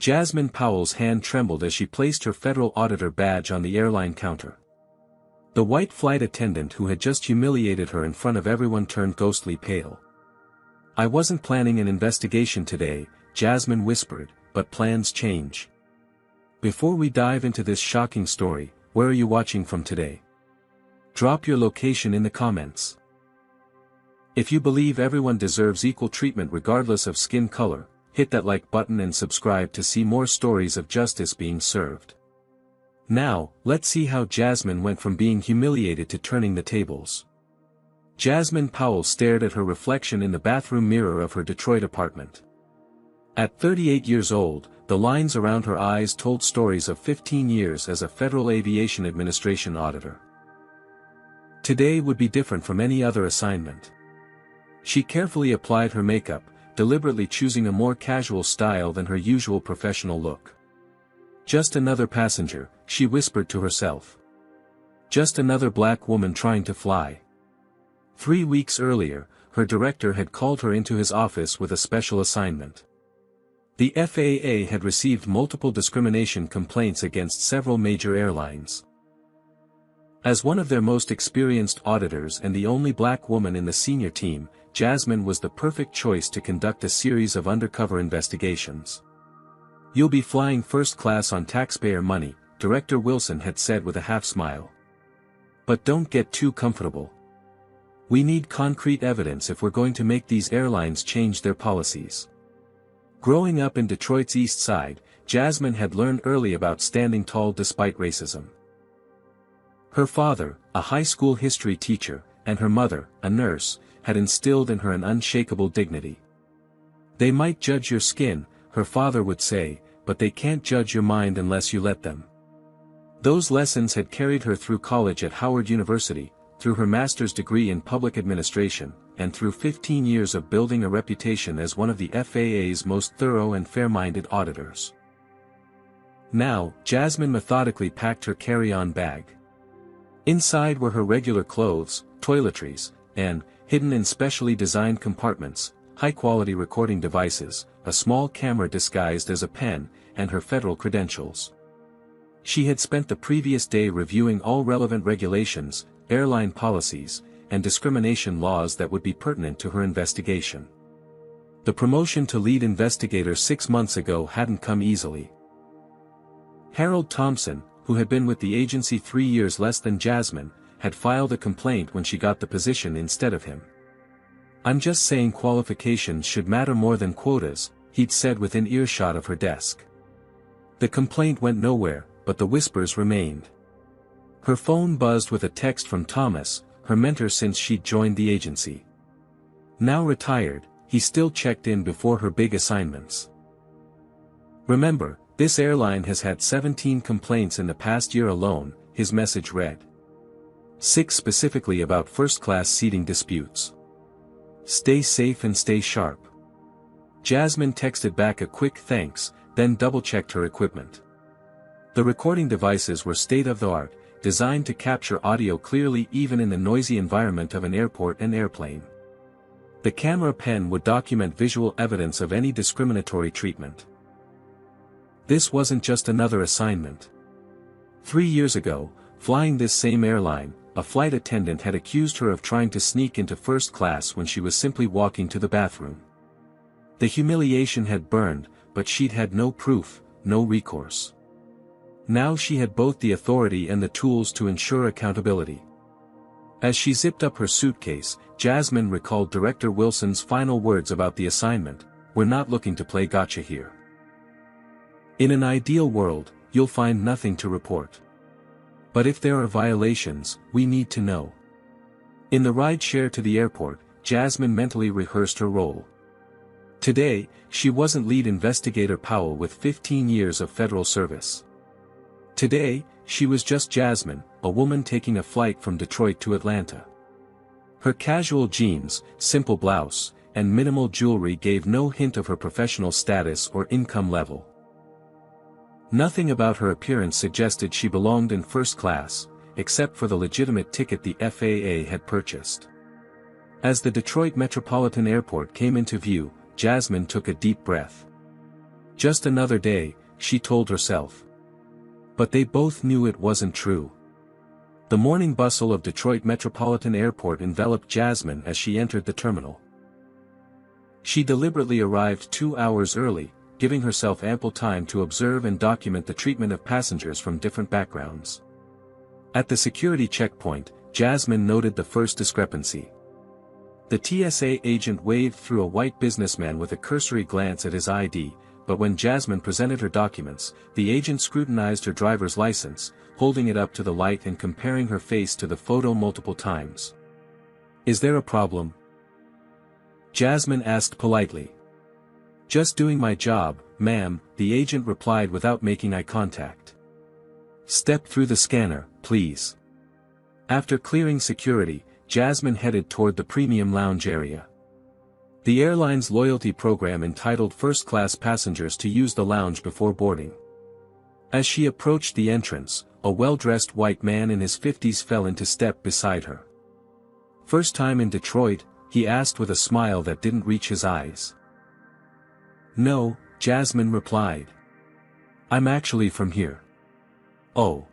Jasmine Powell's hand trembled as she placed her federal auditor badge on the airline counter. The white flight attendant who had just humiliated her in front of everyone turned ghostly pale. "I wasn't planning an investigation today," Jasmine whispered, "but plans change. Before we dive into this shocking story, where are you watching from today? Drop your location in the comments. If you believe everyone deserves equal treatment regardless of skin color, hit that like button and subscribe to see more stories of justice being served. Now, let's see how Jasmine went from being humiliated to turning the tables. Jasmine Powell stared at her reflection in the bathroom mirror of her Detroit apartment. At 38 years old, the lines around her eyes told stories of 15 years as a Federal Aviation Administration auditor. Today would be different from any other assignment. She carefully applied her makeup, deliberately choosing a more casual style than her usual professional look. "Just another passenger," she whispered to herself. "Just another black woman trying to fly." 3 weeks earlier, her director had called her into his office with a special assignment. The FAA had received multiple discrimination complaints against several major airlines. As one of their most experienced auditors and the only black woman in the senior team, Jasmine was the perfect choice to conduct a series of undercover investigations. "You'll be flying first class on taxpayer money," Director Wilson had said with a half-smile. "But don't get too comfortable. We need concrete evidence if we're going to make these airlines change their policies." Growing up in Detroit's East Side, Jasmine had learned early about standing tall despite racism. Her father, a high school history teacher, and her mother, a nurse, had instilled in her an unshakable dignity. "They might judge your skin," her father would say, "but they can't judge your mind unless you let them." Those lessons had carried her through college at Howard University, through her master's degree in public administration, and through 15 years of building a reputation as one of the FAA's most thorough and fair-minded auditors. Now, Jasmine methodically packed her carry-on bag. Inside were her regular clothes, toiletries, and, hidden in specially designed compartments, high-quality recording devices, a small camera disguised as a pen, and her federal credentials. She had spent the previous day reviewing all relevant regulations, airline policies, and discrimination laws that would be pertinent to her investigation. The promotion to lead investigator 6 months ago hadn't come easily. Harold Thompson, who had been with the agency 3 years less than Jasmine, had filed a complaint when she got the position instead of him. "I'm just saying qualifications should matter more than quotas," he'd said within earshot of her desk. The complaint went nowhere, but the whispers remained. Her phone buzzed with a text from Thomas, her mentor since she'd joined the agency. Now retired, he still checked in before her big assignments. "Remember, this airline has had 17 complaints in the past year alone," his message read. 6 specifically about first-class seating disputes. "Stay safe and stay sharp." Jasmine texted back a quick thanks, then double-checked her equipment. The recording devices were state-of-the-art, designed to capture audio clearly even in the noisy environment of an airport and airplane. The camera pen would document visual evidence of any discriminatory treatment. This wasn't just another assignment. 3 years ago, flying this same airline, a flight attendant had accused her of trying to sneak into first class when she was simply walking to the bathroom. The humiliation had burned, but she'd had no proof, no recourse. Now she had both the authority and the tools to ensure accountability. As she zipped up her suitcase, Jasmine recalled Director Wilson's final words about the assignment: "We're not looking to play gotcha here. In an ideal world, you'll find nothing to report. But if there are violations, we need to know." In the ride-share to the airport, Jasmine mentally rehearsed her role. Today, she wasn't lead investigator Powell with 15 years of federal service. Today, she was just Jasmine, a woman taking a flight from Detroit to Atlanta. Her casual jeans, simple blouse, and minimal jewelry gave no hint of her professional status or income level. Nothing about her appearance suggested she belonged in first class, except for the legitimate ticket the FAA had purchased. As the Detroit Metropolitan Airport came into view, Jasmine took a deep breath. Just another day, she told herself. But they both knew it wasn't true. The morning bustle of Detroit Metropolitan Airport enveloped Jasmine as she entered the terminal. She deliberately arrived 2 hours early, giving herself ample time to observe and document the treatment of passengers from different backgrounds. At the security checkpoint, Jasmine noted the first discrepancy. The TSA agent waved through a white businessman with a cursory glance at his ID, but when Jasmine presented her documents, the agent scrutinized her driver's license, holding it up to the light and comparing her face to the photo multiple times. "Is there a problem?" Jasmine asked politely. "Just doing my job, ma'am," the agent replied without making eye contact. "Step through the scanner, please." After clearing security, Jasmine headed toward the premium lounge area. The airline's loyalty program entitled first-class passengers to use the lounge before boarding. As she approached the entrance, a well-dressed white man in his 50s fell into step beside her. "First time in Detroit?" he asked with a smile that didn't reach his eyes. "No," Jasmine replied. "I'm actually from here." "Oh."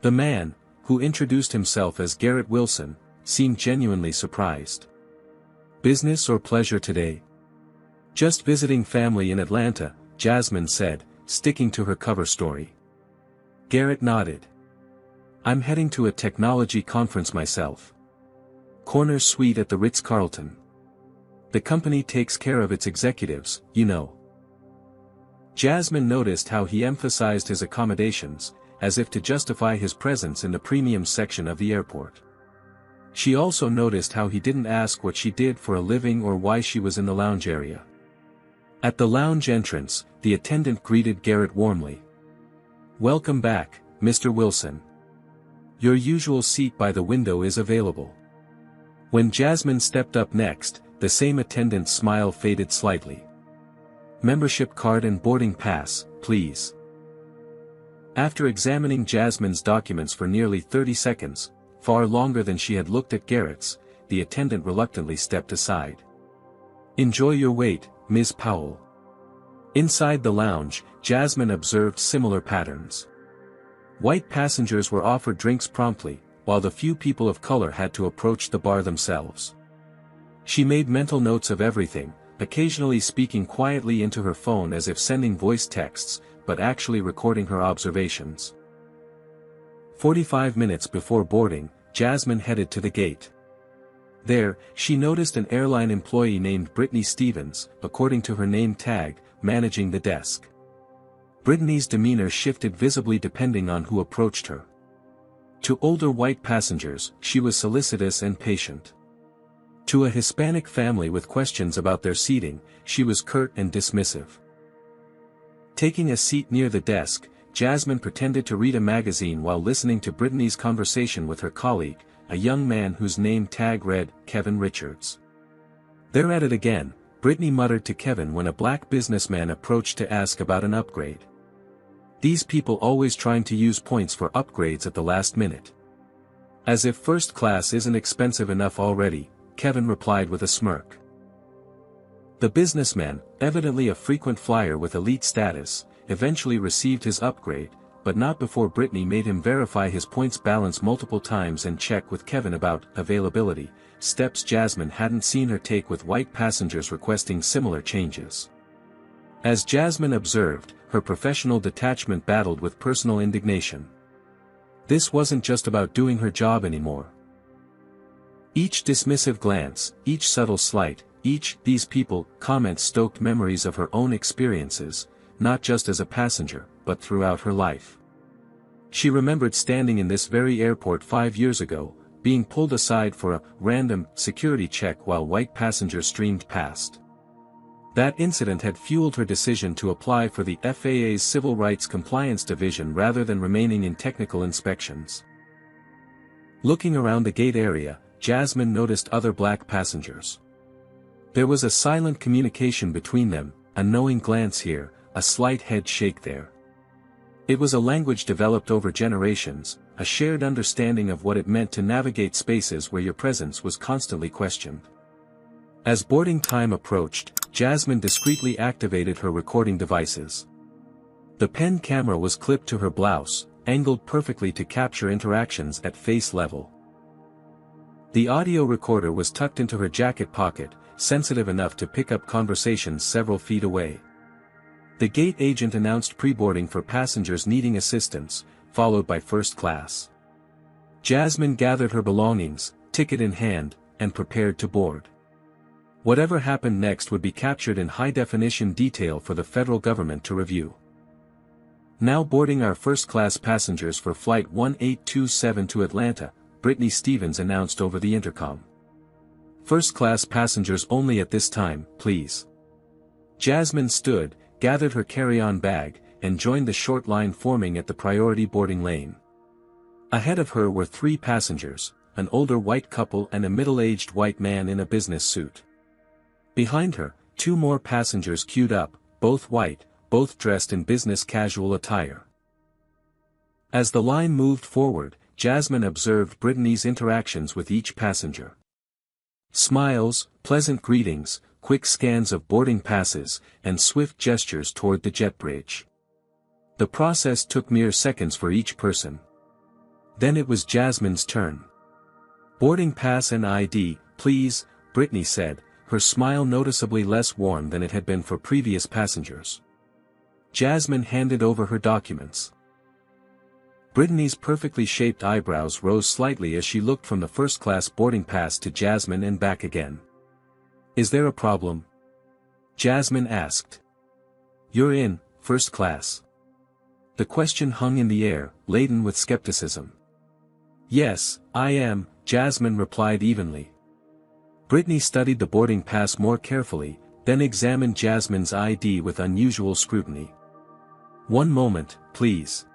The man, who introduced himself as Garrett Wilson, seemed genuinely surprised. "Business or pleasure today?" "Just visiting family in Atlanta," Jasmine said, sticking to her cover story. Garrett nodded. "I'm heading to a technology conference myself. Corner suite at the Ritz-Carlton. The company takes care of its executives, you know." Jasmine noticed how he emphasized his accommodations, as if to justify his presence in the premium section of the airport. She also noticed how he didn't ask what she did for a living or why she was in the lounge area. At the lounge entrance, the attendant greeted Garrett warmly. "Welcome back, Mr. Wilson. Your usual seat by the window is available." When Jasmine stepped up next, the same attendant's smile faded slightly. "Membership card and boarding pass, please." After examining Jasmine's documents for nearly 30 seconds, far longer than she had looked at Garrett's, the attendant reluctantly stepped aside. "Enjoy your wait, Ms. Powell." Inside the lounge, Jasmine observed similar patterns. White passengers were offered drinks promptly, while the few people of color had to approach the bar themselves. She made mental notes of everything, occasionally speaking quietly into her phone as if sending voice texts, but actually recording her observations. 45 minutes before boarding, Jasmine headed to the gate. There, she noticed an airline employee named Brittany Stevens, according to her name tag, managing the desk. Brittany's demeanor shifted visibly depending on who approached her. To older white passengers, she was solicitous and patient. To a Hispanic family with questions about their seating, she was curt and dismissive. Taking a seat near the desk, Jasmine pretended to read a magazine while listening to Brittany's conversation with her colleague, a young man whose name tag read, Kevin Richards. "They're at it again," Brittany muttered to Kevin when a black businessman approached to ask about an upgrade. "These people always trying to use points for upgrades at the last minute. As if first class isn't expensive enough already," Kevin replied with a smirk. The businessman, evidently a frequent flyer with elite status, eventually received his upgrade, but not before Brittany made him verify his points balance multiple times and check with Kevin about availability, steps Jasmine hadn't seen her take with white passengers requesting similar changes. As Jasmine observed, her professional detachment battled with personal indignation. This wasn't just about doing her job anymore. Each dismissive glance, each subtle slight, these people comments stoked memories of her own experiences, not just as a passenger, but throughout her life. She remembered standing in this very airport 5 years ago, being pulled aside for a random security check while white passengers streamed past. That incident had fueled her decision to apply for the FAA's Civil Rights Compliance Division rather than remaining in technical inspections. Looking around the gate area, Jasmine noticed other black passengers. There was a silent communication between them, a knowing glance here, a slight head shake there. It was a language developed over generations, a shared understanding of what it meant to navigate spaces where your presence was constantly questioned. As boarding time approached, Jasmine discreetly activated her recording devices. The pen camera was clipped to her blouse, angled perfectly to capture interactions at face level. The audio recorder was tucked into her jacket pocket, sensitive enough to pick up conversations several feet away. The gate agent announced pre-boarding for passengers needing assistance, followed by first class. Jasmine gathered her belongings, ticket in hand, and prepared to board. Whatever happened next would be captured in high-definition detail for the federal government to review. Now boarding our first-class passengers for Flight 1827 to Atlanta, Brittany Stevens announced over the intercom. First-class passengers only at this time, please. Jasmine stood, gathered her carry-on bag, and joined the short line forming at the priority boarding lane. Ahead of her were 3 passengers, an older white couple and a middle-aged white man in a business suit. Behind her, 2 more passengers queued up, both white, both dressed in business casual attire. As the line moved forward, Jasmine observed Brittany's interactions with each passenger. Smiles, pleasant greetings, quick scans of boarding passes, and swift gestures toward the jet bridge. The process took mere seconds for each person. Then it was Jasmine's turn. "Boarding pass and ID, please," Brittany said, her smile noticeably less warm than it had been for previous passengers. Jasmine handed over her documents. Brittany's perfectly shaped eyebrows rose slightly as she looked from the first-class boarding pass to Jasmine and back again. "Is there a problem?" Jasmine asked. "You're in, first class." The question hung in the air, laden with skepticism. "Yes, I am," Jasmine replied evenly. Brittany studied the boarding pass more carefully, then examined Jasmine's ID with unusual scrutiny. "One moment, please."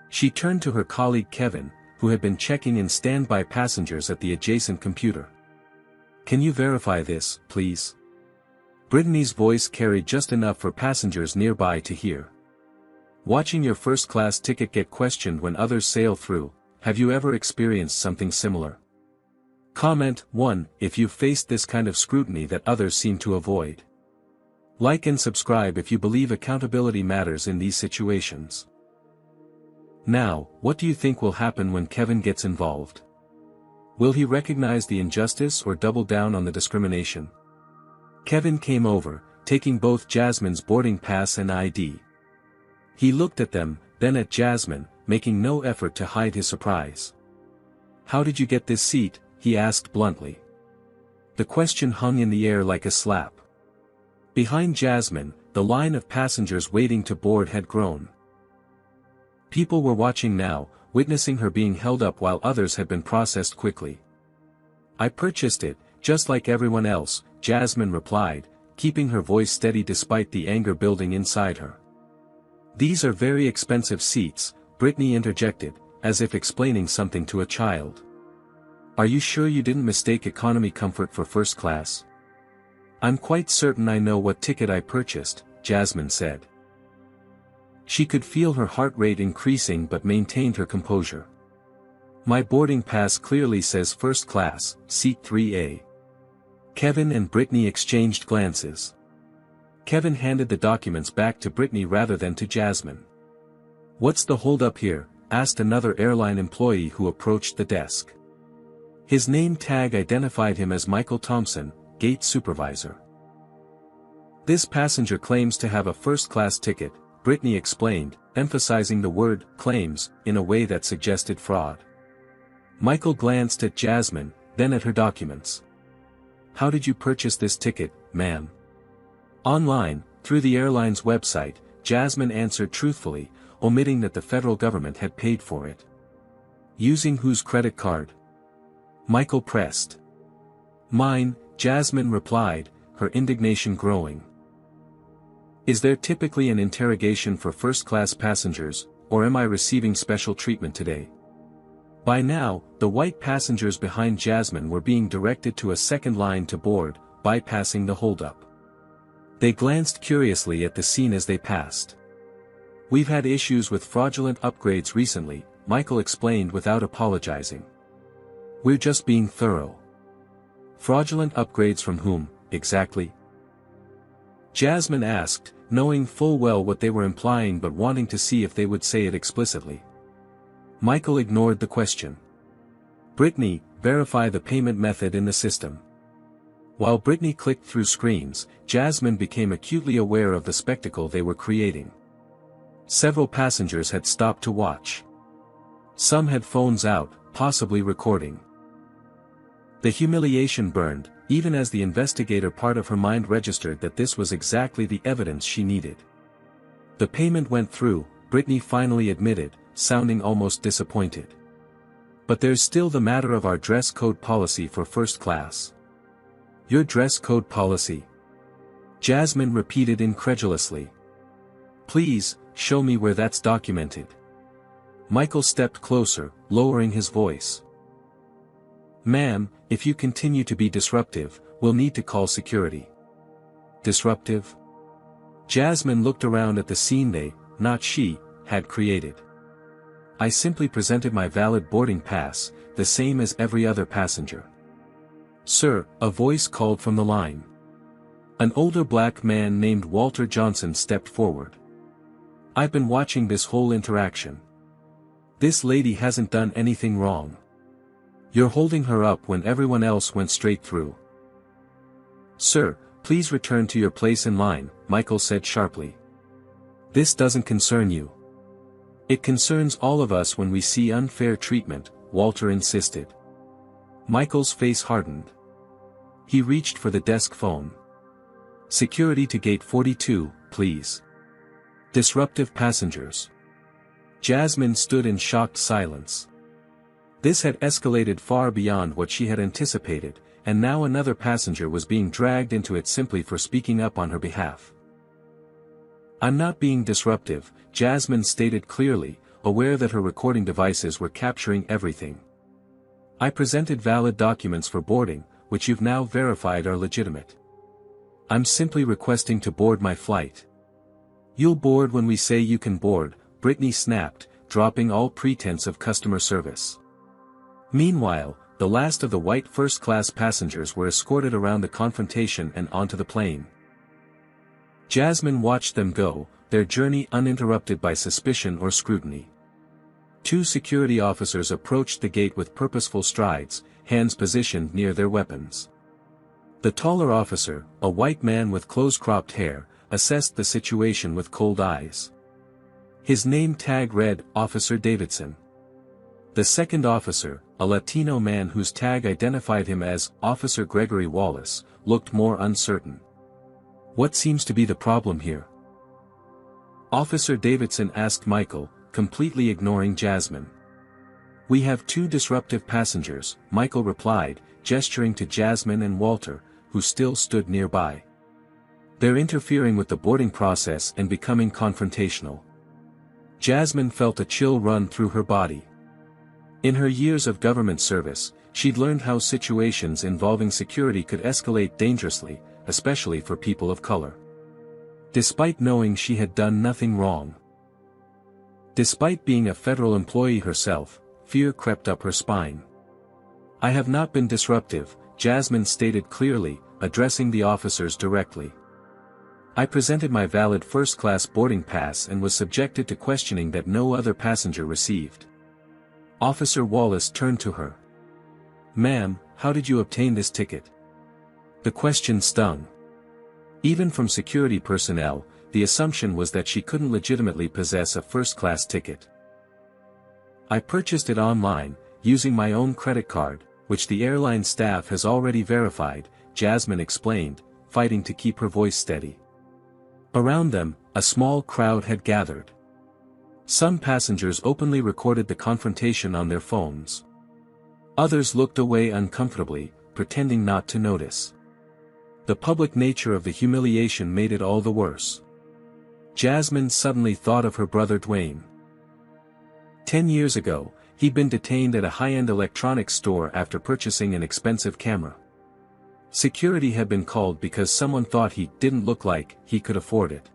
She turned to her colleague Kevin, who had been checking in standby passengers at the adjacent computer. "Can you verify this, please?" Brittany's voice carried just enough for passengers nearby to hear. Watching your first-class ticket get questioned when others sail through, have you ever experienced something similar? Comment 1 if you've faced this kind of scrutiny that others seem to avoid. Like and subscribe if you believe accountability matters in these situations. Now, what do you think will happen when Kevin gets involved? Will he recognize the injustice or double down on the discrimination? Kevin came over, taking both Jasmine's boarding pass and ID. He looked at them, then at Jasmine, making no effort to hide his surprise. "How did you get this seat?" he asked bluntly. The question hung in the air like a slap. Behind Jasmine, the line of passengers waiting to board had grown. People were watching now, witnessing her being held up while others had been processed quickly. "I purchased it, just like everyone else," Jasmine replied, keeping her voice steady despite the anger building inside her. "These are very expensive seats," Brittany interjected, as if explaining something to a child. "Are you sure you didn't mistake economy comfort for first class?" "I'm quite certain I know what ticket I purchased," Jasmine said. She could feel her heart rate increasing but maintained her composure. "My boarding pass clearly says first class, seat 3A. Kevin and Brittany exchanged glances. Kevin handed the documents back to Brittany rather than to Jasmine. "What's the hold-up here?" asked another airline employee who approached the desk. His name tag identified him as Michael Thompson, gate supervisor. "This passenger claims to have a first-class ticket," Brittany explained, emphasizing the word "claims" in a way that suggested fraud. Michael glanced at Jasmine, then at her documents. "How did you purchase this ticket, ma'am?" "Online, through the airline's website," Jasmine answered truthfully, omitting that the federal government had paid for it. "Using whose credit card?" Michael pressed. "Mine," Jasmine replied, her indignation growing. "Is there typically an interrogation for first-class passengers, or am I receiving special treatment today?" By now, the white passengers behind Jasmine were being directed to a second line to board, bypassing the holdup. They glanced curiously at the scene as they passed. "We've had issues with fraudulent upgrades recently," Michael explained without apologizing. "We're just being thorough." Fraudulent upgrades from whom, exactly? Jasmine asked, knowing full well what they were implying but wanting to see if they would say it explicitly. Michael ignored the question. Brittany, verify the payment method in the system. While Brittany clicked through screens, Jasmine became acutely aware of the spectacle they were creating. Several passengers had stopped to watch. Some had phones out, possibly recording. The humiliation burned, even as the investigator part of her mind registered that this was exactly the evidence she needed. The payment went through, Brittany finally admitted, sounding almost disappointed. But there's still the matter of our dress code policy for first class. Your dress code policy? Jasmine repeated incredulously. Please, show me where that's documented. Michael stepped closer, lowering his voice. Ma'am, if you continue to be disruptive, we'll need to call security. Disruptive? Jasmine looked around at the scene they, not she, had created. I simply presented my valid boarding pass, the same as every other passenger. Sir, a voice called from the line. An older black man named Walter Johnson stepped forward. I've been watching this whole interaction. This lady hasn't done anything wrong. You're holding her up when everyone else went straight through. Sir, please return to your place in line, Michael said sharply. This doesn't concern you. It concerns all of us when we see unfair treatment, Walter insisted. Michael's face hardened. He reached for the desk phone. Security to gate 42, please. Disruptive passengers. Jasmine stood in shocked silence. This had escalated far beyond what she had anticipated, and now another passenger was being dragged into it simply for speaking up on her behalf. I'm not being disruptive, Jasmine stated clearly, aware that her recording devices were capturing everything. I presented valid documents for boarding, which you've now verified are legitimate. I'm simply requesting to board my flight. You'll board when we say you can board, Brittany snapped, dropping all pretense of customer service. Meanwhile, the last of the white first-class passengers were escorted around the confrontation and onto the plane. Jasmine watched them go, their journey uninterrupted by suspicion or scrutiny. Two security officers approached the gate with purposeful strides, hands positioned near their weapons. The taller officer, a white man with close-cropped hair, assessed the situation with cold eyes. His name tag read, Officer Davidson. The second officer, a Latino man whose tag identified him as Officer Gregory Wallace, looked more uncertain. What seems to be the problem here? Officer Davidson asked Michael, completely ignoring Jasmine. We have two disruptive passengers, Michael replied, gesturing to Jasmine and Walter, who still stood nearby. They're interfering with the boarding process and becoming confrontational. Jasmine felt a chill run through her body. In her years of government service, she'd learned how situations involving security could escalate dangerously, especially for people of color. Despite knowing she had done nothing wrong. Despite being a federal employee herself, fear crept up her spine. I have not been disruptive, Jasmine stated clearly, addressing the officers directly. I presented my valid first-class boarding pass and was subjected to questioning that no other passenger received. Officer Wallace turned to her. Ma'am, how did you obtain this ticket? The question stung. Even from security personnel, the assumption was that she couldn't legitimately possess a first-class ticket. I purchased it online, using my own credit card, which the airline staff has already verified, Jasmine explained, fighting to keep her voice steady. Around them, a small crowd had gathered. Some passengers openly recorded the confrontation on their phones. Others looked away uncomfortably, pretending not to notice. The public nature of the humiliation made it all the worse. Jasmine suddenly thought of her brother Dwayne. 10 years ago, he'd been detained at a high-end electronics store after purchasing an expensive camera. Security had been called because someone thought he didn't look like he could afford it.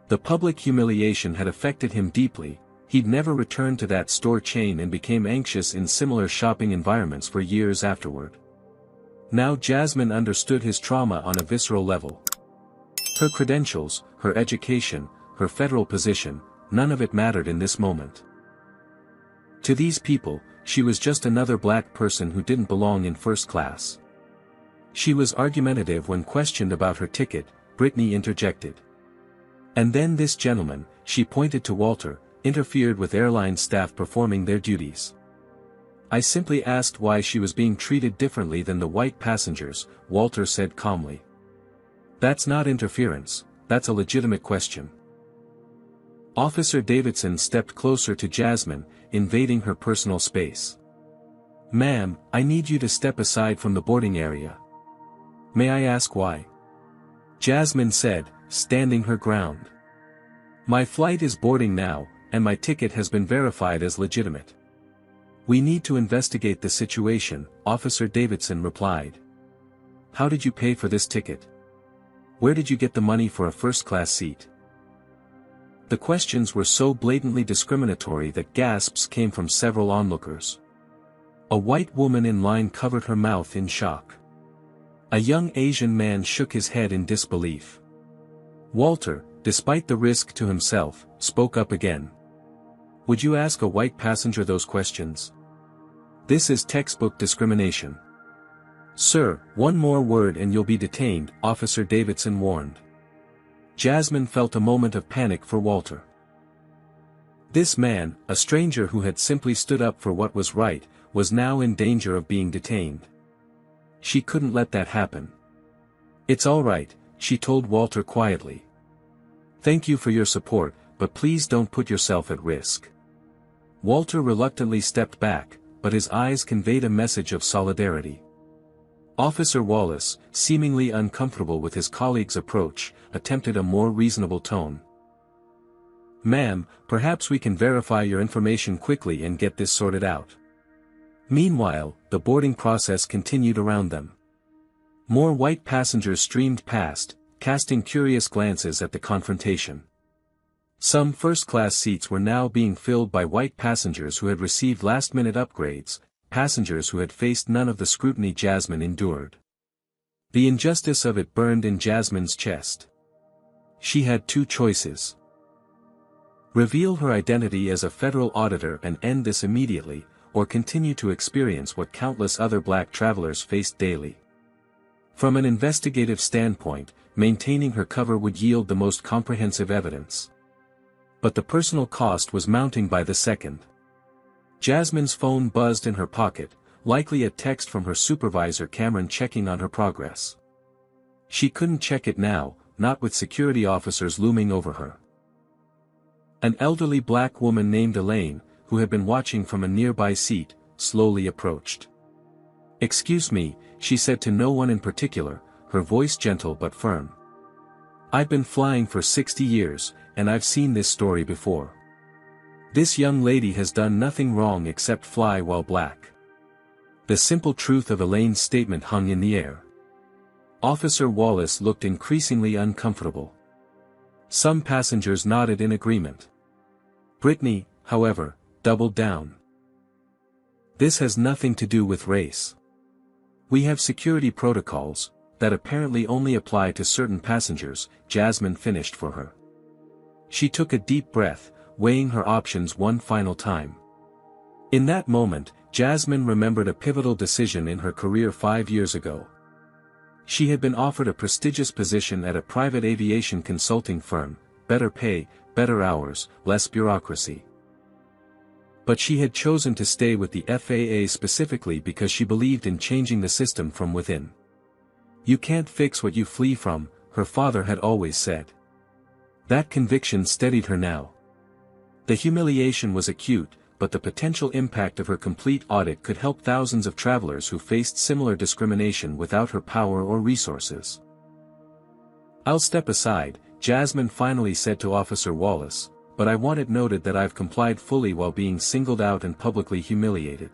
The public humiliation had affected him deeply. He'd never returned to that store chain and became anxious in similar shopping environments for years afterward. Now Jasmine understood his trauma on a visceral level. Her credentials, her education, her federal position, none of it mattered in this moment. To these people, she was just another black person who didn't belong in first class. She was argumentative when questioned about her ticket, Brittany interjected. And then this gentleman, she pointed to Walter, interfered with airline staff performing their duties. I simply asked why she was being treated differently than the white passengers, Walter said calmly. That's not interference, that's a legitimate question. Officer Davidson stepped closer to Jasmine, invading her personal space. Ma'am, I need you to step aside from the boarding area. May I ask why? Jasmine said, standing her ground. My flight is boarding now, and my ticket has been verified as legitimate. We need to investigate the situation, Officer Davidson replied. How did you pay for this ticket? Where did you get the money for a first-class seat? The questions were so blatantly discriminatory that gasps came from several onlookers. A white woman in line covered her mouth in shock. A young Asian man shook his head in disbelief. Walter, despite the risk to himself, spoke up again. Would you ask a white passenger those questions? This is textbook discrimination. Sir, one more word and you'll be detained, Officer Davidson warned. Jasmine felt a moment of panic for Walter. This man, a stranger who had simply stood up for what was right, was now in danger of being detained. She couldn't let that happen. It's all right, she told Walter quietly. Thank you for your support, but please don't put yourself at risk. Walter reluctantly stepped back, but his eyes conveyed a message of solidarity. Officer Wallace, seemingly uncomfortable with his colleague's approach, attempted a more reasonable tone. Ma'am, perhaps we can verify your information quickly and get this sorted out. Meanwhile, the boarding process continued around them. More white passengers streamed past, casting curious glances at the confrontation. Some first-class seats were now being filled by white passengers who had received last-minute upgrades, passengers who had faced none of the scrutiny Jasmine endured. The injustice of it burned in Jasmine's chest. She had two choices. Reveal her identity as a federal auditor and end this immediately, or continue to experience what countless other black travelers faced daily. From an investigative standpoint, maintaining her cover would yield the most comprehensive evidence. But the personal cost was mounting by the second. Jasmine's phone buzzed in her pocket, likely a text from her supervisor Cameron checking on her progress. She couldn't check it now, not with security officers looming over her. An elderly black woman named Elaine, who had been watching from a nearby seat, slowly approached. Excuse me, she said to no one in particular, her voice gentle but firm. I've been flying for 60 years, and I've seen this story before. This young lady has done nothing wrong except fly while black. The simple truth of Elaine's statement hung in the air. Officer Wallace looked increasingly uncomfortable. Some passengers nodded in agreement. Brittany, however, doubled down. This has nothing to do with race. We have security protocols that apparently only apply to certain passengers, Jasmine finished for her. She took a deep breath, weighing her options one final time. In that moment, Jasmine remembered a pivotal decision in her career 5 years ago. She had been offered a prestigious position at a private aviation consulting firm, better pay, better hours, less bureaucracy. But she had chosen to stay with the FAA specifically because she believed in changing the system from within. You can't fix what you flee from, her father had always said. That conviction steadied her now. The humiliation was acute, but the potential impact of her complete audit could help thousands of travelers who faced similar discrimination without her power or resources. I'll step aside, Jasmine finally said to Officer Wallace, but I want it noted that I've complied fully while being singled out and publicly humiliated.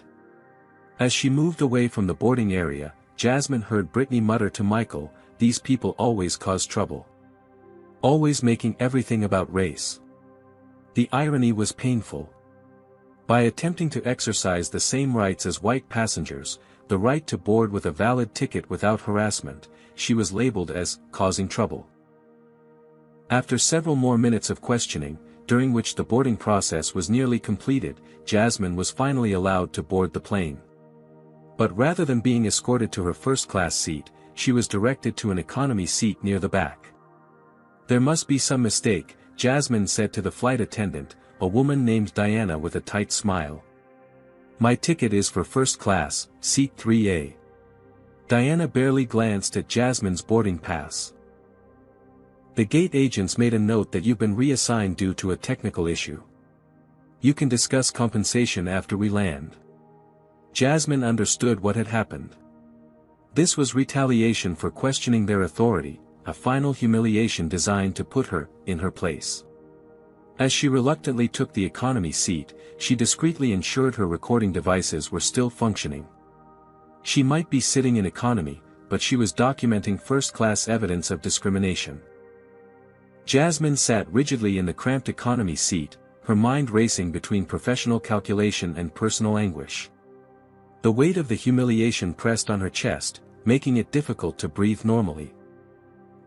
As she moved away from the boarding area, Jasmine heard Brittany mutter to Michael, these people always cause trouble. Always making everything about race. The irony was painful. By attempting to exercise the same rights as white passengers, the right to board with a valid ticket without harassment. She was labeled as causing trouble. After several more minutes of questioning, during which the boarding process was nearly completed, Jasmine was finally allowed to board the plane. But rather than being escorted to her first-class seat, she was directed to an economy seat near the back. "There must be some mistake," Jasmine said to the flight attendant, a woman named Diana with a tight smile. "My ticket is for first class, seat 3A. Diana barely glanced at Jasmine's boarding pass. "The gate agents made a note that you've been reassigned due to a technical issue. You can discuss compensation after we land." Jasmine understood what had happened. This was retaliation for questioning their authority, a final humiliation designed to put her in her place. As she reluctantly took the economy seat, she discreetly ensured her recording devices were still functioning. She might be sitting in economy, but she was documenting first-class evidence of discrimination. Jasmine sat rigidly in the cramped economy seat, her mind racing between professional calculation and personal anguish. The weight of the humiliation pressed on her chest, making it difficult to breathe normally.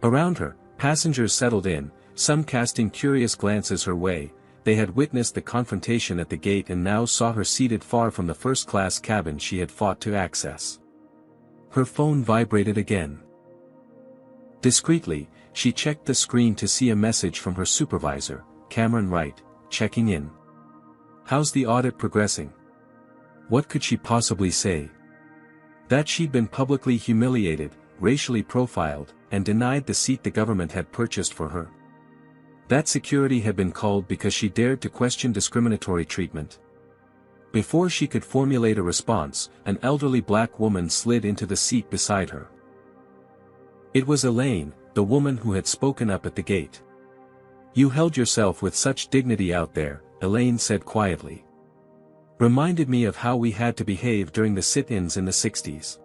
Around her, passengers settled in, some casting curious glances her way. They had witnessed the confrontation at the gate and now saw her seated far from the first-class cabin she had fought to access. Her phone vibrated again. Discreetly, she checked the screen to see a message from her supervisor, Cameron Wright, checking in. "How's the audit progressing?" What could she possibly say? That she'd been publicly humiliated, racially profiled, and denied the seat the government had purchased for her. That security had been called because she dared to question discriminatory treatment. Before she could formulate a response, an elderly black woman slid into the seat beside her. It was Elaine, the woman who had spoken up at the gate. "You held yourself with such dignity out there," Elaine said quietly. "Reminded me of how we had to behave during the sit-ins in the 60s.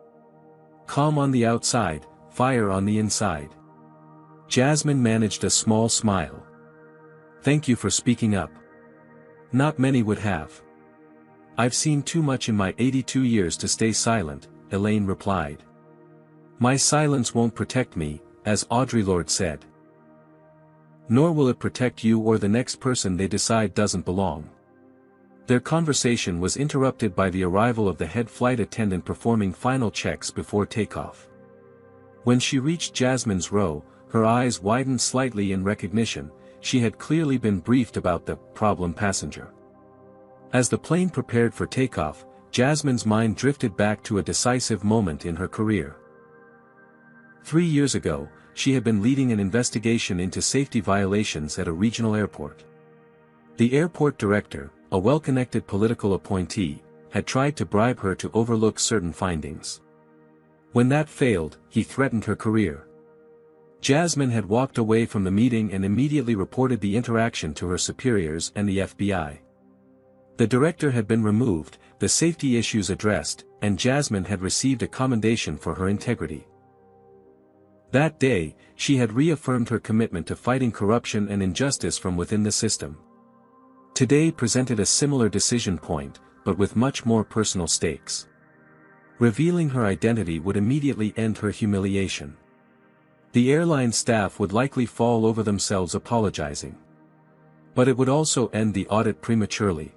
Calm on the outside, fire on the inside." Jasmine managed a small smile. "Thank you for speaking up. Not many would have. I've seen too much in my 82 years to stay silent," Elaine replied. "My silence won't protect me," as Audre Lorde said. "Nor will it protect you or the next person they decide doesn't belong." Their conversation was interrupted by the arrival of the head flight attendant performing final checks before takeoff. When she reached Jasmine's row, her eyes widened slightly in recognition. She had clearly been briefed about the problem passenger. As the plane prepared for takeoff, Jasmine's mind drifted back to a decisive moment in her career. 3 years ago, she had been leading an investigation into safety violations at a regional airport. The airport director, a well-connected political appointee, had tried to bribe her to overlook certain findings. When that failed, he threatened her career. Jasmine had walked away from the meeting and immediately reported the interaction to her superiors and the FBI. The director had been removed, the safety issues addressed, and Jasmine had received a commendation for her integrity. That day, she had reaffirmed her commitment to fighting corruption and injustice from within the system. Today presented a similar decision point, but with much more personal stakes. Revealing her identity would immediately end her humiliation. The airline staff would likely fall over themselves apologizing. But it would also end the audit prematurely.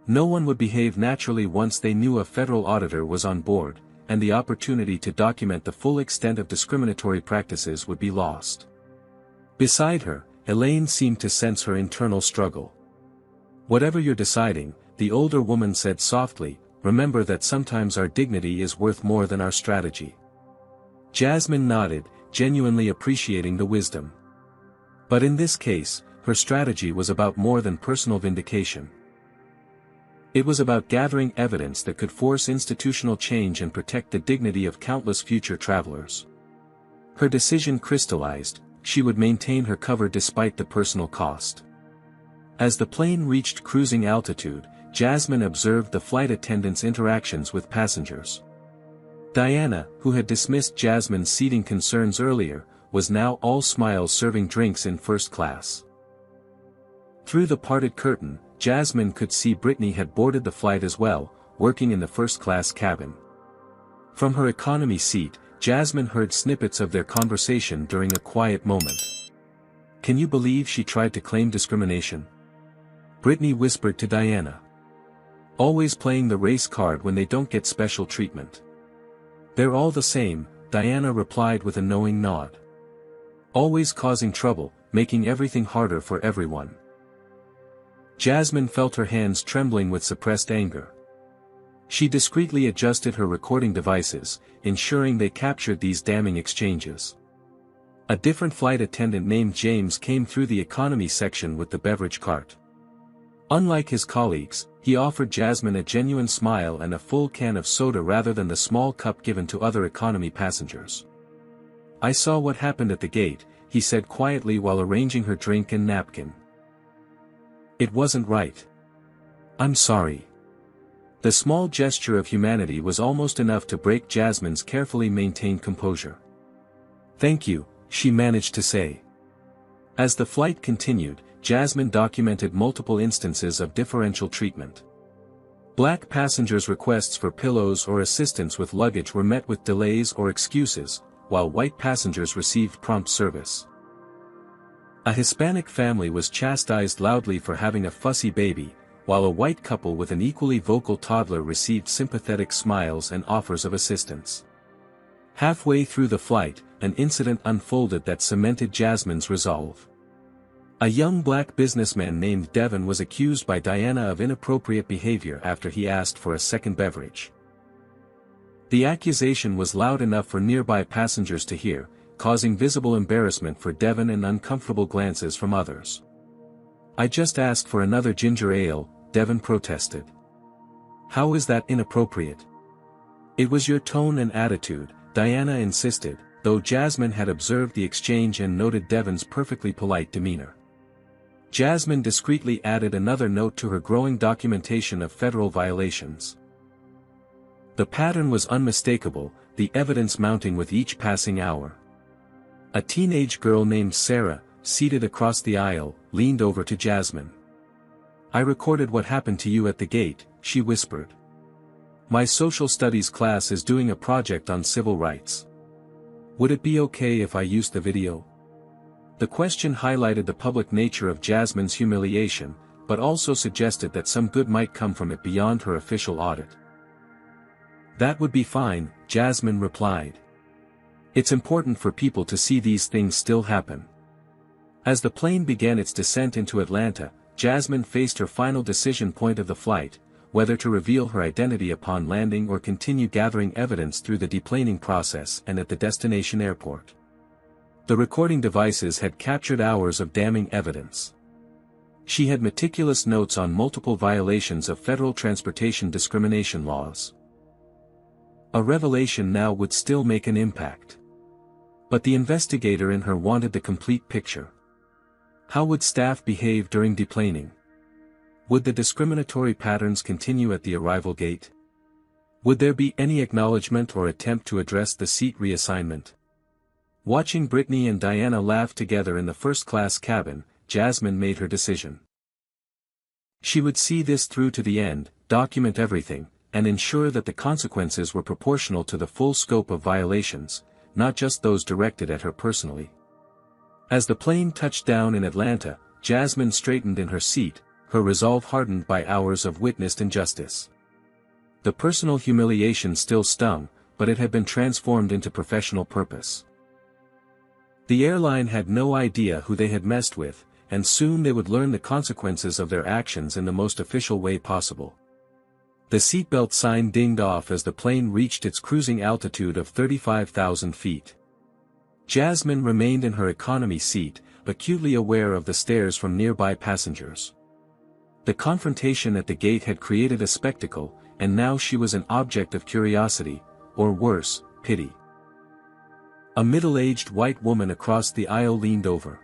No one would behave naturally once they knew a federal auditor was on board, and the opportunity to document the full extent of discriminatory practices would be lost. Beside her, Elaine seemed to sense her internal struggle. "Whatever you're deciding," the older woman said softly, "remember that sometimes our dignity is worth more than our strategy." Jasmine nodded, genuinely appreciating the wisdom. But in this case, her strategy was about more than personal vindication. It was about gathering evidence that could force institutional change and protect the dignity of countless future travelers. Her decision crystallized: she would maintain her cover despite the personal cost. As the plane reached cruising altitude, Jasmine observed the flight attendant's interactions with passengers. Diana, who had dismissed Jasmine's seating concerns earlier, was now all smiles serving drinks in first class. Through the parted curtain, Jasmine could see Brittany had boarded the flight as well, working in the first-class cabin. From her economy seat, Jasmine heard snippets of their conversation during a quiet moment. "Can you believe she tried to claim discrimination?" Brittany whispered to Diana. "Always playing the race card when they don't get special treatment." "They're all the same," Diana replied with a knowing nod. "Always causing trouble, making everything harder for everyone." Jasmine felt her hands trembling with suppressed anger. She discreetly adjusted her recording devices, ensuring they captured these damning exchanges. A different flight attendant named James came through the economy section with the beverage cart. Unlike his colleagues, he offered Jasmine a genuine smile and a full can of soda rather than the small cup given to other economy passengers. "I saw what happened at the gate," he said quietly while arranging her drink and napkin. "It wasn't right. I'm sorry." The small gesture of humanity was almost enough to break Jasmine's carefully maintained composure. "Thank you," she managed to say. As the flight continued, Jasmine documented multiple instances of differential treatment. Black passengers' requests for pillows or assistance with luggage were met with delays or excuses, while white passengers received prompt service. A Hispanic family was chastised loudly for having a fussy baby, while a white couple with an equally vocal toddler received sympathetic smiles and offers of assistance. Halfway through the flight, an incident unfolded that cemented Jasmine's resolve. A young black businessman named Devin was accused by Diana of inappropriate behavior after he asked for a second beverage. The accusation was loud enough for nearby passengers to hear, causing visible embarrassment for Devin and uncomfortable glances from others. "I just asked for another ginger ale," Devin protested. "How is that inappropriate?" "It was your tone and attitude," Diana insisted, though Jasmine had observed the exchange and noted Devin's perfectly polite demeanor. Jasmine discreetly added another note to her growing documentation of federal violations. The pattern was unmistakable, the evidence mounting with each passing hour. A teenage girl named Sarah, seated across the aisle, leaned over to Jasmine. "I recorded what happened to you at the gate," she whispered. "My social studies class is doing a project on civil rights. Would it be okay if I used the video?" The question highlighted the public nature of Jasmine's humiliation, but also suggested that some good might come from it beyond her official audit. "That would be fine," Jasmine replied. "It's important for people to see these things still happen." As the plane began its descent into Atlanta, Jasmine faced her final decision point of the flight, whether to reveal her identity upon landing or continue gathering evidence through the deplaning process and at the destination airport. The recording devices had captured hours of damning evidence. She had meticulous notes on multiple violations of federal transportation discrimination laws. A revelation now would still make an impact. But the investigator in her wanted the complete picture. How would staff behave during deplaning? Would the discriminatory patterns continue at the arrival gate? Would there be any acknowledgement or attempt to address the seat reassignment? Watching Brittany and Diana laugh together in the first-class cabin, Jasmine made her decision. She would see this through to the end, document everything, and ensure that the consequences were proportional to the full scope of violations, not just those directed at her personally. As the plane touched down in Atlanta, Jasmine straightened in her seat, her resolve hardened by hours of witnessed injustice. The personal humiliation still stung, but it had been transformed into professional purpose. The airline had no idea who they had messed with, and soon they would learn the consequences of their actions in the most official way possible. The seatbelt sign dinged off as the plane reached its cruising altitude of 35,000 feet. Jasmine remained in her economy seat, acutely aware of the stares from nearby passengers. The confrontation at the gate had created a spectacle, and now she was an object of curiosity, or worse, pity. A middle-aged white woman across the aisle leaned over.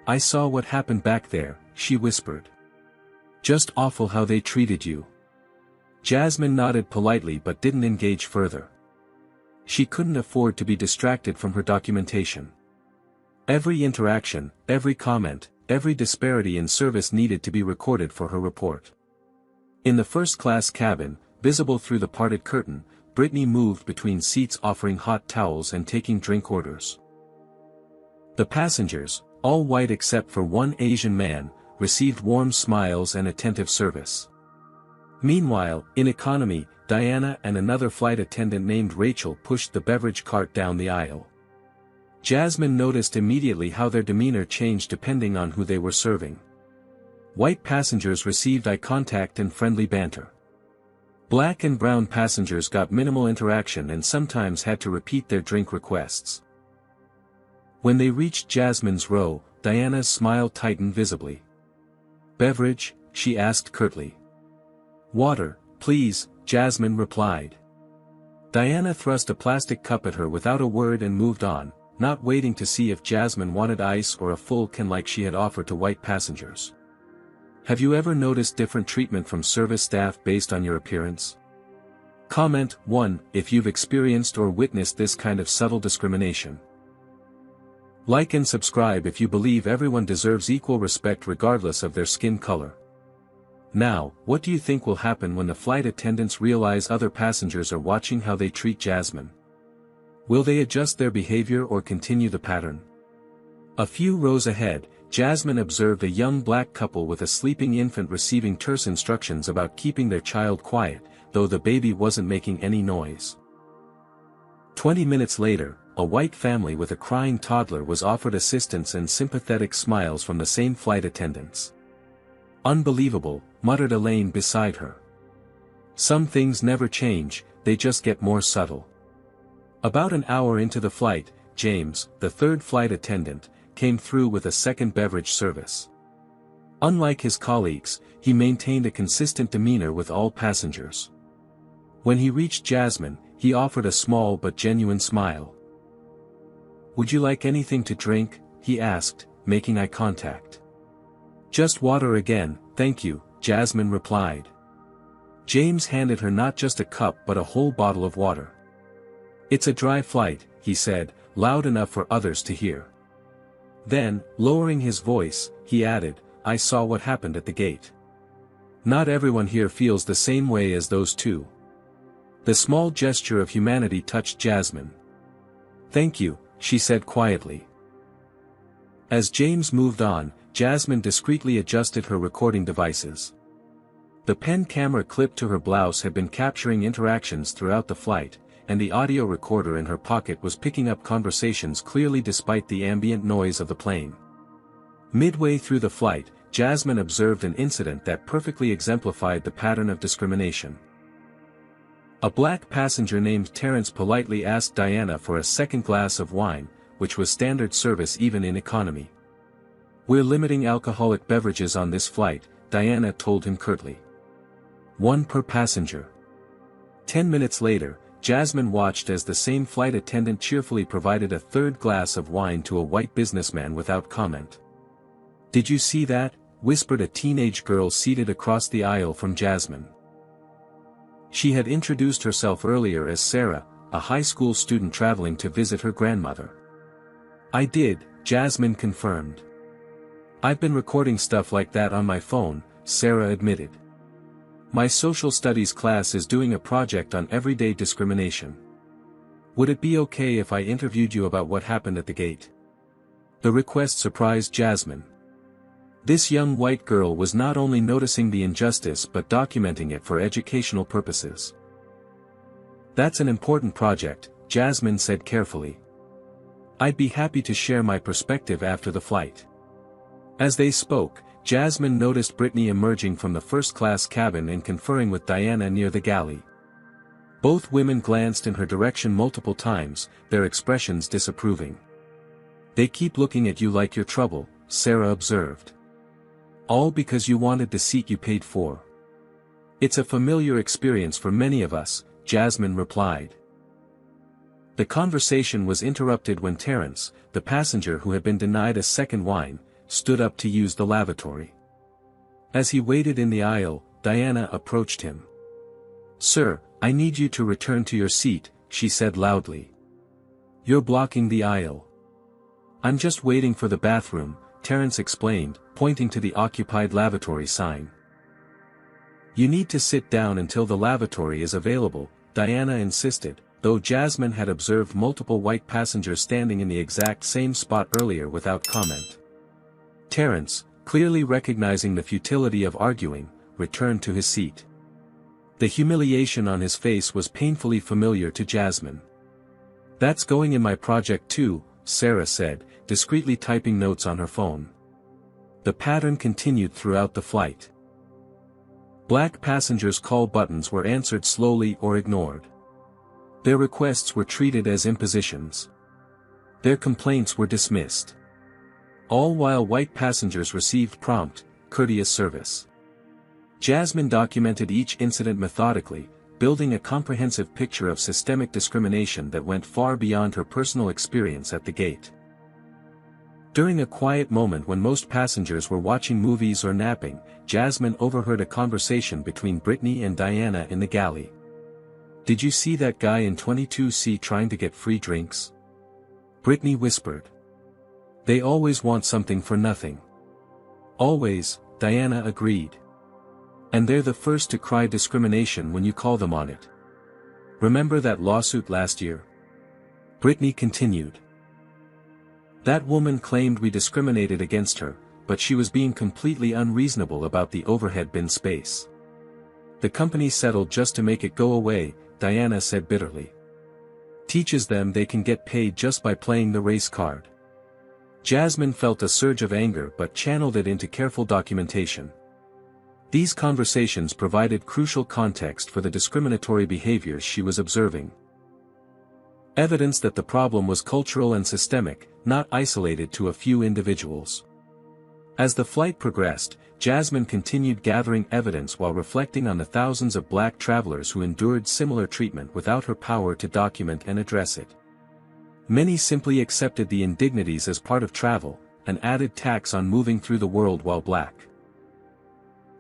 "I saw what happened back there," she whispered. "Just awful how they treated you." Jasmine nodded politely but didn't engage further. She couldn't afford to be distracted from her documentation. Every interaction, every comment, every disparity in service needed to be recorded for her report. In the first-class cabin, visible through the parted curtain, Brittany moved between seats offering hot towels and taking drink orders. The passengers, all white except for one Asian man, received warm smiles and attentive service. Meanwhile, in economy, Diana and another flight attendant named Rachel pushed the beverage cart down the aisle. Jasmine noticed immediately how their demeanor changed depending on who they were serving. White passengers received eye contact and friendly banter. Black and brown passengers got minimal interaction and sometimes had to repeat their drink requests. When they reached Jasmine's row, Diana's smile tightened visibly. "Beverage?" she asked curtly. "Water, please," Jasmine replied. Diana thrust a plastic cup at her without a word and moved on, not waiting to see if Jasmine wanted ice or a full can like she had offered to white passengers. Have you ever noticed different treatment from service staff based on your appearance? Comment 1 if you've experienced or witnessed this kind of subtle discrimination. Like and subscribe if you believe everyone deserves equal respect regardless of their skin color. Now, what do you think will happen when the flight attendants realize other passengers are watching how they treat Jasmine? Will they adjust their behavior or continue the pattern? A few rows ahead, Jasmine observed a young black couple with a sleeping infant receiving terse instructions about keeping their child quiet, though the baby wasn't making any noise. 20 minutes later, a white family with a crying toddler was offered assistance and sympathetic smiles from the same flight attendants. "Unbelievable," muttered Elaine beside her. "Some things never change, they just get more subtle." About an hour into the flight, James, the third flight attendant, came through with a second beverage service. Unlike his colleagues, he maintained a consistent demeanor with all passengers. When he reached Jasmine, he offered a small but genuine smile. "Would you like anything to drink?" he asked, making eye contact. "Just water again, thank you," Jasmine replied. James handed her not just a cup but a whole bottle of water. "It's a dry flight," he said, loud enough for others to hear. Then, lowering his voice, he added, "I saw what happened at the gate. Not everyone here feels the same way as those two." The small gesture of humanity touched Jasmine. "Thank you," she said quietly. As James moved on, Jasmine discreetly adjusted her recording devices. The pen camera clipped to her blouse had been capturing interactions throughout the flight, and the audio recorder in her pocket was picking up conversations clearly despite the ambient noise of the plane. Midway through the flight, Jasmine observed an incident that perfectly exemplified the pattern of discrimination. A black passenger named Terrence politely asked Diana for a second glass of wine, which was standard service even in economy. "We're limiting alcoholic beverages on this flight," Diana told him curtly. "One per passenger." 10 minutes later, Jasmine watched as the same flight attendant cheerfully provided a third glass of wine to a white businessman without comment. "Did you see that?" whispered a teenage girl seated across the aisle from Jasmine. She had introduced herself earlier as Sarah, a high school student traveling to visit her grandmother. "I did," Jasmine confirmed. "I've been recording stuff like that on my phone," Sarah admitted. "My social studies class is doing a project on everyday discrimination. Would it be okay if I interviewed you about what happened at the gate?" The request surprised Jasmine. This young white girl was not only noticing the injustice but documenting it for educational purposes. "That's an important project," Jasmine said carefully. "I'd be happy to share my perspective after the flight." As they spoke, Jasmine noticed Brittany emerging from the first-class cabin and conferring with Diana near the galley. Both women glanced in her direction multiple times, their expressions disapproving. "They keep looking at you like you're trouble," Sarah observed. "All because you wanted the seat you paid for." "It's a familiar experience for many of us," Jasmine replied. The conversation was interrupted when Terrence, the passenger who had been denied a second wine, stood up to use the lavatory. As he waited in the aisle, Diana approached him. "Sir, I need you to return to your seat," she said loudly. "You're blocking the aisle." "I'm just waiting for the bathroom," Terrence explained, pointing to the occupied lavatory sign. You need to sit down until the lavatory is available, Diana insisted, though Jasmine had observed multiple white passengers standing in the exact same spot earlier without comment. Terence, clearly recognizing the futility of arguing, returned to his seat. The humiliation on his face was painfully familiar to Jasmine. "That's going in my project too," Sarah said, discreetly typing notes on her phone. The pattern continued throughout the flight. Black passengers' call buttons were answered slowly or ignored. Their requests were treated as impositions. Their complaints were dismissed. All while white passengers received prompt, courteous service. Jasmine documented each incident methodically, building a comprehensive picture of systemic discrimination that went far beyond her personal experience at the gate. During a quiet moment when most passengers were watching movies or napping, Jasmine overheard a conversation between Brittany and Diana in the galley. "Did you see that guy in 22C trying to get free drinks?" Brittany whispered. "They always want something for nothing." "Always," Diana agreed. "And they're the first to cry discrimination when you call them on it. Remember that lawsuit last year?" Brittany continued. "That woman claimed we discriminated against her, but she was being completely unreasonable about the overhead bin space. The company settled just to make it go away," Diana said bitterly. "Teaches them they can get paid just by playing the race card." Jasmine felt a surge of anger but channeled it into careful documentation. These conversations provided crucial context for the discriminatory behaviors she was observing. Evidence that the problem was cultural and systemic, not isolated to a few individuals. As the flight progressed, Jasmine continued gathering evidence while reflecting on the thousands of black travelers who endured similar treatment without her power to document and address it. Many simply accepted the indignities as part of travel, an added tax on moving through the world while black.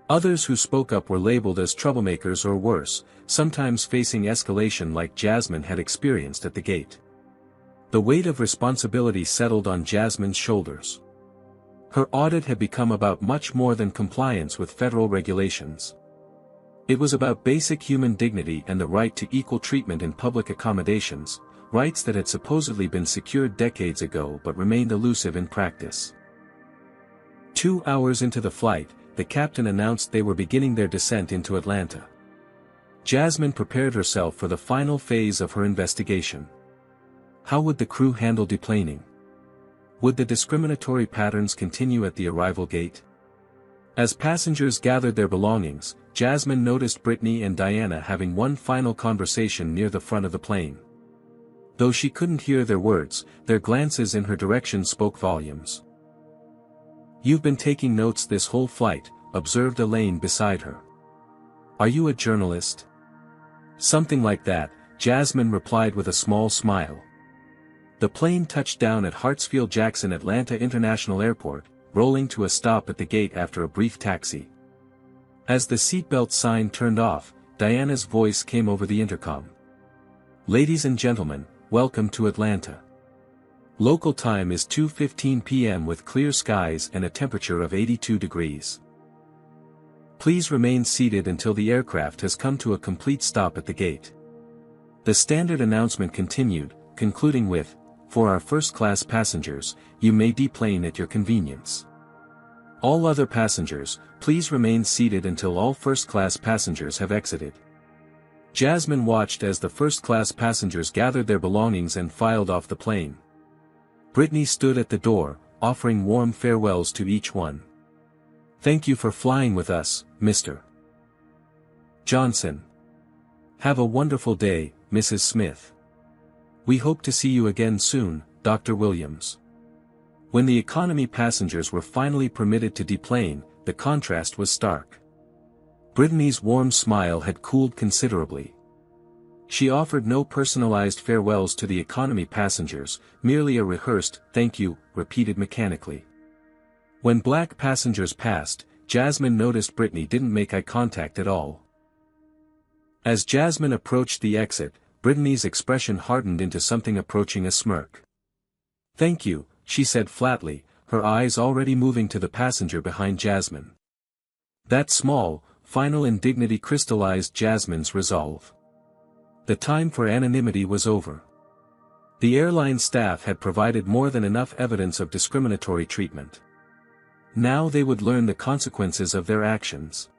Others who spoke up were labeled as troublemakers or worse, sometimes facing escalation like Jasmine had experienced at the gate. The weight of responsibility settled on Jasmine's shoulders. Her audit had become about much more than compliance with federal regulations. It was about basic human dignity and the right to equal treatment in public accommodations, rights that had supposedly been secured decades ago but remained elusive in practice. 2 hours into the flight, the captain announced they were beginning their descent into Atlanta. Jasmine prepared herself for the final phase of her investigation. How would the crew handle deplaning? Would the discriminatory patterns continue at the arrival gate? As passengers gathered their belongings, Jasmine noticed Brittany and Diana having one final conversation near the front of the plane. Though she couldn't hear their words, their glances in her direction spoke volumes. "You've been taking notes this whole flight," observed Elaine beside her. "Are you a journalist?" "Something like that," Jasmine replied with a small smile. The plane touched down at Hartsfield-Jackson Atlanta International Airport, rolling to a stop at the gate after a brief taxi. As the seatbelt sign turned off, Diana's voice came over the intercom. "Ladies and gentlemen, welcome to Atlanta. Local time is 2:15 p.m. with clear skies and a temperature of 82 degrees. Please remain seated until the aircraft has come to a complete stop at the gate." The standard announcement continued, concluding with, "For our first-class passengers, you may deplane at your convenience. All other passengers, please remain seated until all first-class passengers have exited." Jasmine watched as the first-class passengers gathered their belongings and filed off the plane. Brittany stood at the door, offering warm farewells to each one. "Thank you for flying with us, Mr. Johnson. Have a wonderful day, Mrs. Smith. We hope to see you again soon, Dr. Williams." When the economy passengers were finally permitted to deplane, the contrast was stark. Brittany's warm smile had cooled considerably. She offered no personalized farewells to the economy passengers, merely a rehearsed, "thank you," repeated mechanically. When black passengers passed, Jasmine noticed Brittany didn't make eye contact at all. As Jasmine approached the exit, Brittany's expression hardened into something approaching a smirk. "Thank you," she said flatly, her eyes already moving to the passenger behind Jasmine. That small, final indignity crystallized Jasmine's resolve. The time for anonymity was over. The airline staff had provided more than enough evidence of discriminatory treatment. Now they would learn the consequences of their actions.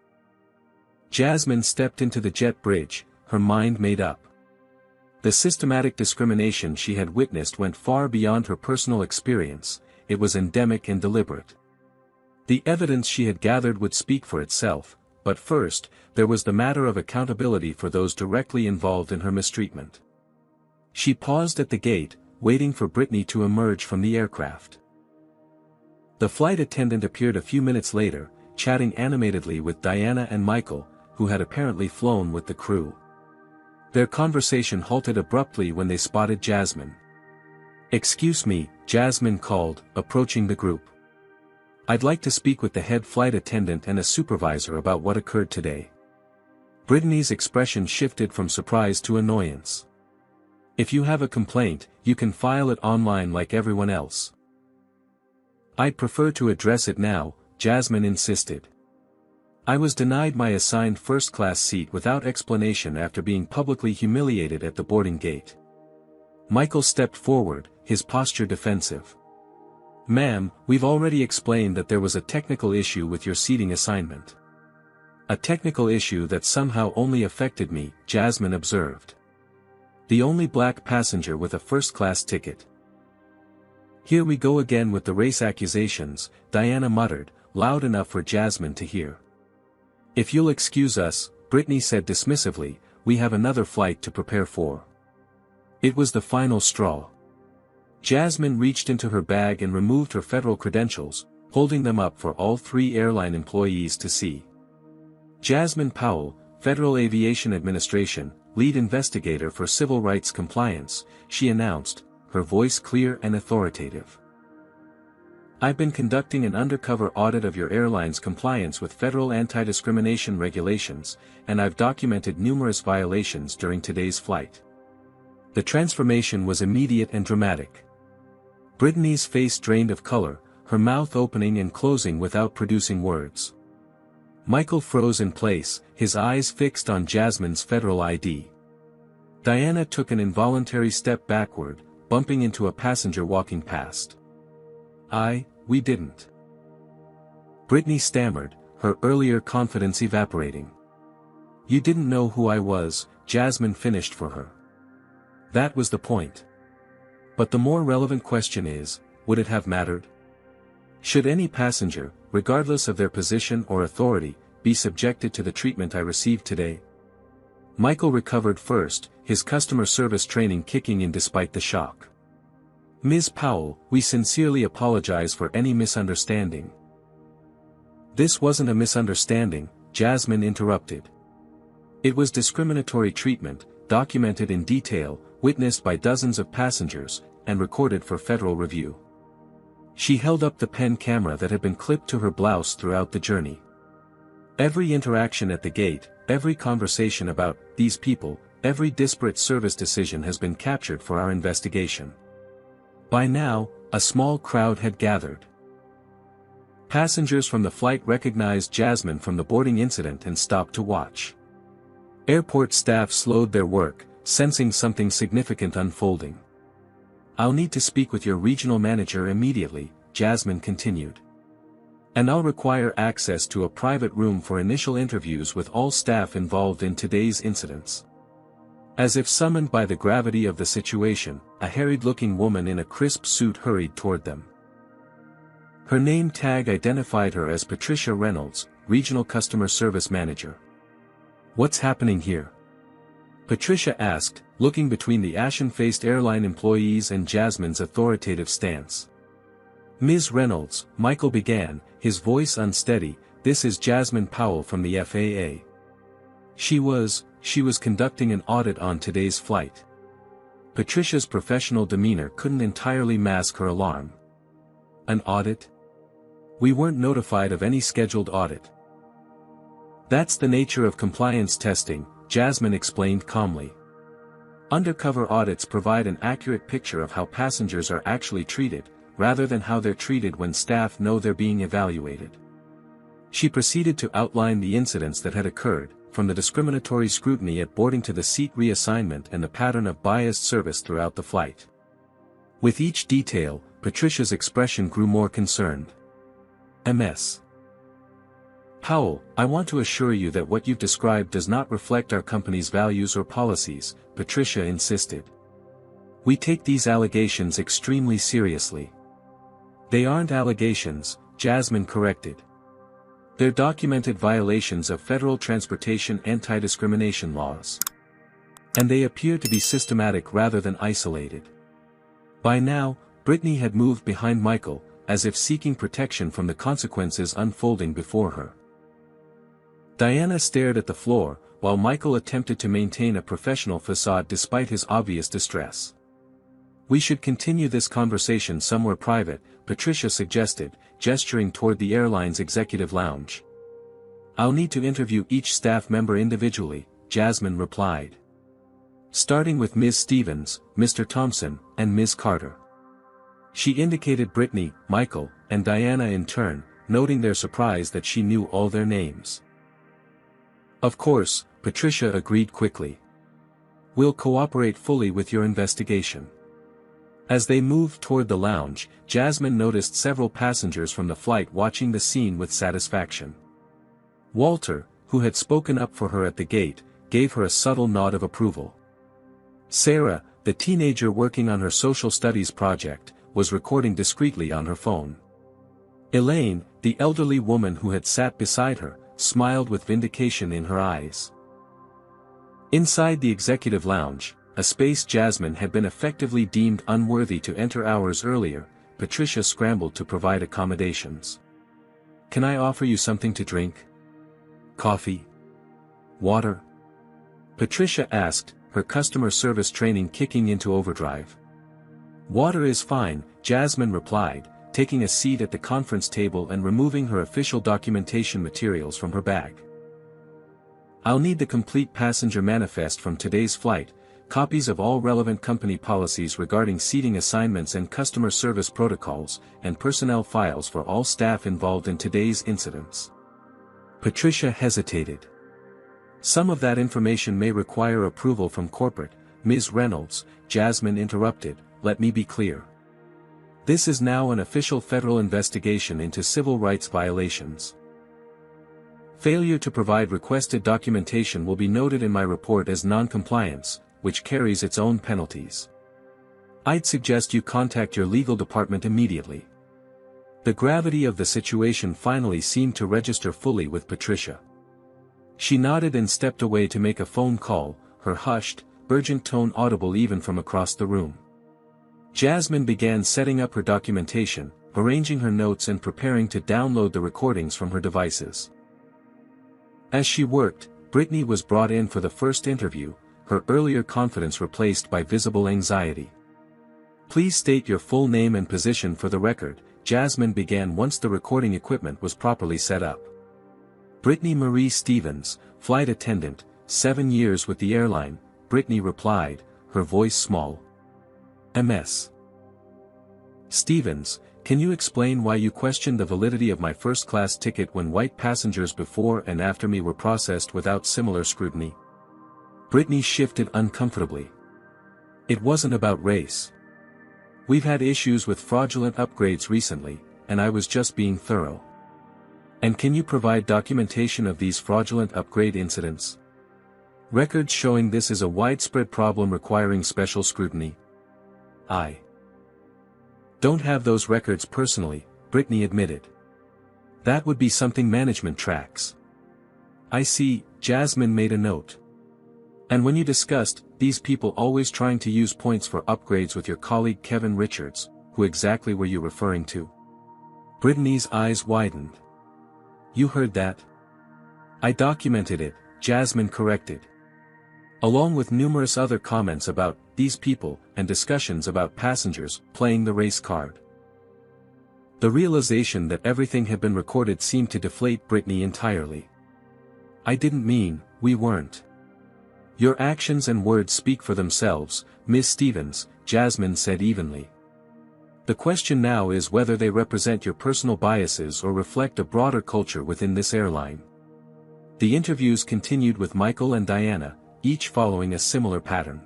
Jasmine stepped into the jet bridge, her mind made up. The systematic discrimination she had witnessed went far beyond her personal experience, it was endemic and deliberate. The evidence she had gathered would speak for itself, but first, there was the matter of accountability for those directly involved in her mistreatment. She paused at the gate, waiting for Brittany to emerge from the aircraft. The flight attendant appeared a few minutes later, chatting animatedly with Diana and Michael, who had apparently flown with the crew. Their conversation halted abruptly when they spotted Jasmine. "Excuse me," Jasmine called, approaching the group. "I'd like to speak with the head flight attendant and a supervisor about what occurred today." Brittany's expression shifted from surprise to annoyance. "If you have a complaint, you can file it online like everyone else." "I'd prefer to address it now," Jasmine insisted. "I was denied my assigned first-class seat without explanation after being publicly humiliated at the boarding gate." Michael stepped forward, his posture defensive. "Ma'am, we've already explained that there was a technical issue with your seating assignment." "A technical issue that somehow only affected me," Jasmine observed. "The only black passenger with a first-class ticket." "Here we go again with the race accusations," Diana muttered, loud enough for Jasmine to hear. "If you'll excuse us," Brittany said dismissively, "we have another flight to prepare for." It was the final straw. Jasmine reached into her bag and removed her federal credentials, holding them up for all three airline employees to see. Jasmine Powell, Federal Aviation Administration, lead investigator for civil rights compliance, she announced, her voice clear and authoritative. "I've been conducting an undercover audit of your airline's compliance with federal anti-discrimination regulations, and I've documented numerous violations during today's flight." The transformation was immediate and dramatic. Brittany's face drained of color, her mouth opening and closing without producing words. Michael froze in place, his eyes fixed on Jasmine's federal ID. Diana took an involuntary step backward, bumping into a passenger walking past. We didn't." Brittany stammered, her earlier confidence evaporating. "You didn't know who I was," Jasmine finished for her. "That was the point. But the more relevant question is, would it have mattered? Should any passenger, regardless of their position or authority, be subjected to the treatment I received today?" Michael recovered first, his customer service training kicking in despite the shock. "Ms. Powell, we sincerely apologize for any misunderstanding." "This wasn't a misunderstanding," Jasmine interrupted. "It was discriminatory treatment, documented in detail, witnessed by dozens of passengers, and recorded for federal review." She held up the pen camera that had been clipped to her blouse throughout the journey. "Every interaction at the gate, every conversation about these people, every disparate service decision has been captured for our investigation." By now, a small crowd had gathered. Passengers from the flight recognized Jasmine from the boarding incident and stopped to watch. Airport staff slowed their work, sensing something significant unfolding. "I'll need to speak with your regional manager immediately," Jasmine continued. "And I'll require access to a private room for initial interviews with all staff involved in today's incidents." As if summoned by the gravity of the situation, a harried-looking woman in a crisp suit hurried toward them. Her name tag identified her as Patricia Reynolds, Regional Customer Service Manager. "What's happening here?" Patricia asked, looking between the ashen-faced airline employees and Jasmine's authoritative stance. "Ms. Reynolds," Michael began, his voice unsteady, "this is Jasmine Powell from the FAA. She was conducting an audit on today's flight." Patricia's professional demeanor couldn't entirely mask her alarm. "An audit? We weren't notified of any scheduled audit." "That's the nature of compliance testing," Jasmine explained calmly. "Undercover audits provide an accurate picture of how passengers are actually treated, rather than how they're treated when staff know they're being evaluated. She proceeded to outline the incidents that had occurred, from the discriminatory scrutiny at boarding to the seat reassignment and the pattern of biased service throughout the flight. With each detail, Patricia's expression grew more concerned. Ms. Powell, I want to assure you that what you've described does not reflect our company's values or policies, Patricia insisted. We take these allegations extremely seriously. They aren't allegations, Jasmine corrected. They're documented violations of federal transportation anti-discrimination laws. And they appear to be systematic rather than isolated. By now, Brittany had moved behind Michael, as if seeking protection from the consequences unfolding before her. Diana stared at the floor, while Michael attempted to maintain a professional facade despite his obvious distress. We should continue this conversation somewhere private, Patricia suggested, gesturing toward the airline's executive lounge. I'll need to interview each staff member individually, Jasmine replied. Starting with Ms. Stevens, Mr. Thompson, and Ms. Carter. She indicated Brittany, Michael, and Diana in turn, noting their surprise that she knew all their names. Of course, Patricia agreed quickly. We'll cooperate fully with your investigation. As they moved toward the lounge, Jasmine noticed several passengers from the flight watching the scene with satisfaction. Walter, who had spoken up for her at the gate, gave her a subtle nod of approval. Sarah, the teenager working on her social studies project, was recording discreetly on her phone. Elaine, the elderly woman who had sat beside her, smiled with vindication in her eyes. Inside the executive lounge, a space Jasmine had been effectively deemed unworthy to enter hours earlier, Patricia scrambled to provide accommodations. Can I offer you something to drink? Coffee? Water? Patricia asked, her customer service training kicking into overdrive. Water is fine, Jasmine replied, taking a seat at the conference table and removing her official documentation materials from her bag. I'll need the complete passenger manifest from today's flight, copies of all relevant company policies regarding seating assignments and customer service protocols, and personnel files for all staff involved in today's incidents. Patricia hesitated. Some of that information may require approval from corporate, Ms. Reynolds, Jasmine interrupted, let me be clear. This is now an official federal investigation into civil rights violations. Failure to provide requested documentation will be noted in my report as non-compliance, which carries its own penalties. I'd suggest you contact your legal department immediately. The gravity of the situation finally seemed to register fully with Patricia. She nodded and stepped away to make a phone call, her hushed, urgent tone audible even from across the room. Jasmine began setting up her documentation, arranging her notes and preparing to download the recordings from her devices. As she worked, Brittany was brought in for the first interview, her earlier confidence replaced by visible anxiety. Please state your full name and position for the record, Jasmine began once the recording equipment was properly set up. Brittany Marie Stevens, flight attendant, 7 years with the airline, Brittany replied, her voice small. Ms. Stevens, can you explain why you questioned the validity of my first-class ticket when white passengers before and after me were processed without similar scrutiny? Brittany shifted uncomfortably. It wasn't about race. We've had issues with fraudulent upgrades recently, and I was just being thorough. And can you provide documentation of these fraudulent upgrade incidents? Records showing this is a widespread problem requiring special scrutiny. I don't have those records personally, Brittany admitted. That would be something management tracks. I see, Jasmine made a note. And when you discussed, these people always trying to use points for upgrades with your colleague Kevin Richards, who exactly were you referring to? Brittany's eyes widened. You heard that? I documented it, Jasmine corrected. Along with numerous other comments about these people and discussions about passengers playing the race card. The realization that everything had been recorded seemed to deflate Brittany entirely. I didn't mean, we weren't. Your actions and words speak for themselves, Ms. Stevens, Jasmine said evenly. The question now is whether they represent your personal biases or reflect a broader culture within this airline. The interviews continued with Michael and Diana, each following a similar pattern.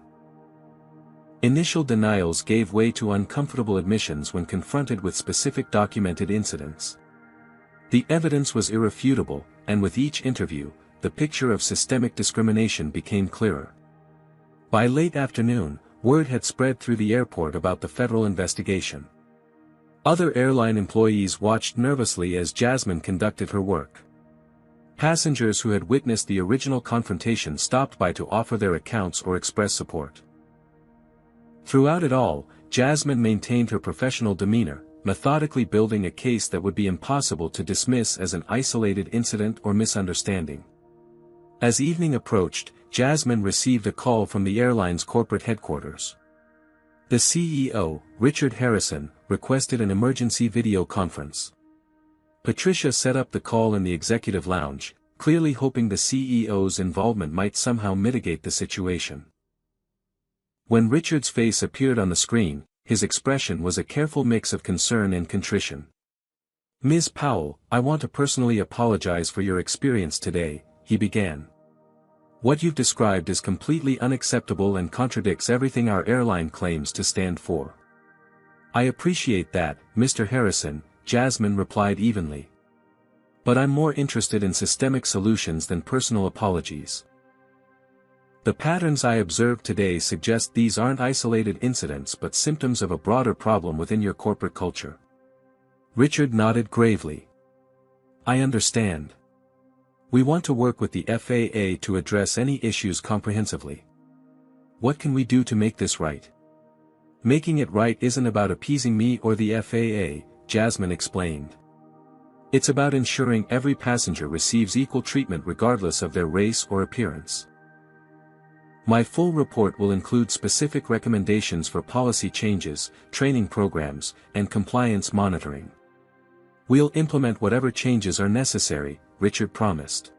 Initial denials gave way to uncomfortable admissions when confronted with specific documented incidents. The evidence was irrefutable, and with each interview, the picture of systemic discrimination became clearer. By late afternoon, word had spread through the airport about the federal investigation. Other airline employees watched nervously as Jasmine conducted her work. Passengers who had witnessed the original confrontation stopped by to offer their accounts or express support. Throughout it all, Jasmine maintained her professional demeanor, methodically building a case that would be impossible to dismiss as an isolated incident or misunderstanding. As evening approached, Jasmine received a call from the airline's corporate headquarters. The CEO, Richard Harrison, requested an emergency video conference. Patricia set up the call in the executive lounge, clearly hoping the CEO's involvement might somehow mitigate the situation. When Richard's face appeared on the screen, his expression was a careful mix of concern and contrition. "Ms. Powell, I want to personally apologize for your experience today," he began. "What you've described is completely unacceptable and contradicts everything our airline claims to stand for." "I appreciate that, Mr. Harrison," Jasmine replied evenly. "But I'm more interested in systemic solutions than personal apologies. The patterns I observed today suggest these aren't isolated incidents but symptoms of a broader problem within your corporate culture." Richard nodded gravely. "I understand. We want to work with the FAA to address any issues comprehensively. What can we do to make this right?" "Making it right isn't about appeasing me or the FAA," Jasmine explained. "It's about ensuring every passenger receives equal treatment regardless of their race or appearance. My full report will include specific recommendations for policy changes, training programs, and compliance monitoring. We'll implement whatever changes are necessary," Richard promised.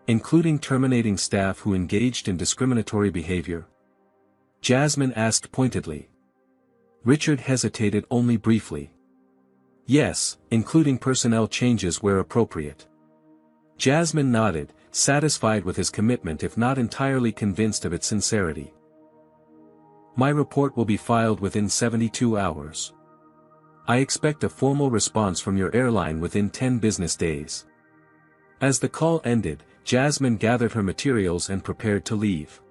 "Including terminating staff who engaged in discriminatory behavior?" Jasmine asked pointedly. Richard hesitated only briefly. "Yes, including personnel changes where appropriate." Jasmine nodded, satisfied with his commitment if not entirely convinced of its sincerity. "My report will be filed within 72 hours. I expect a formal response from your airline within 10 business days." As the call ended, Jasmine gathered her materials and prepared to leave.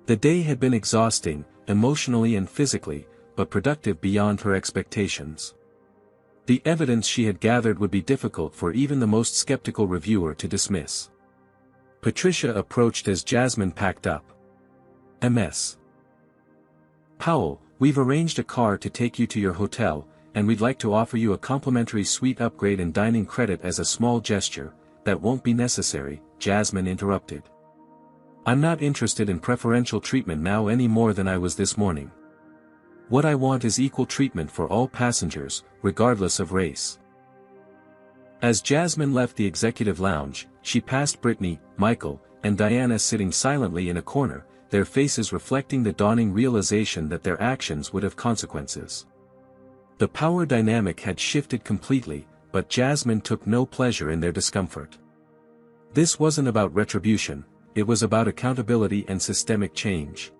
The day had been exhausting, emotionally and physically, but productive beyond her expectations. The evidence she had gathered would be difficult for even the most skeptical reviewer to dismiss. Patricia approached as Jasmine packed up. "Ms. Powell, we've arranged a car to take you to your hotel, and we'd like to offer you a complimentary suite upgrade and dining credit as a small gesture." "That won't be necessary," Jasmine interrupted. "I'm not interested in preferential treatment now any more than I was this morning. What I want is equal treatment for all passengers, regardless of race." As Jasmine left the executive lounge, she passed Brittany, Michael, and Diana sitting silently in a corner, their faces reflecting the dawning realization that their actions would have consequences. The power dynamic had shifted completely, but Jasmine took no pleasure in their discomfort. This wasn't about retribution, it was about accountability and systemic change.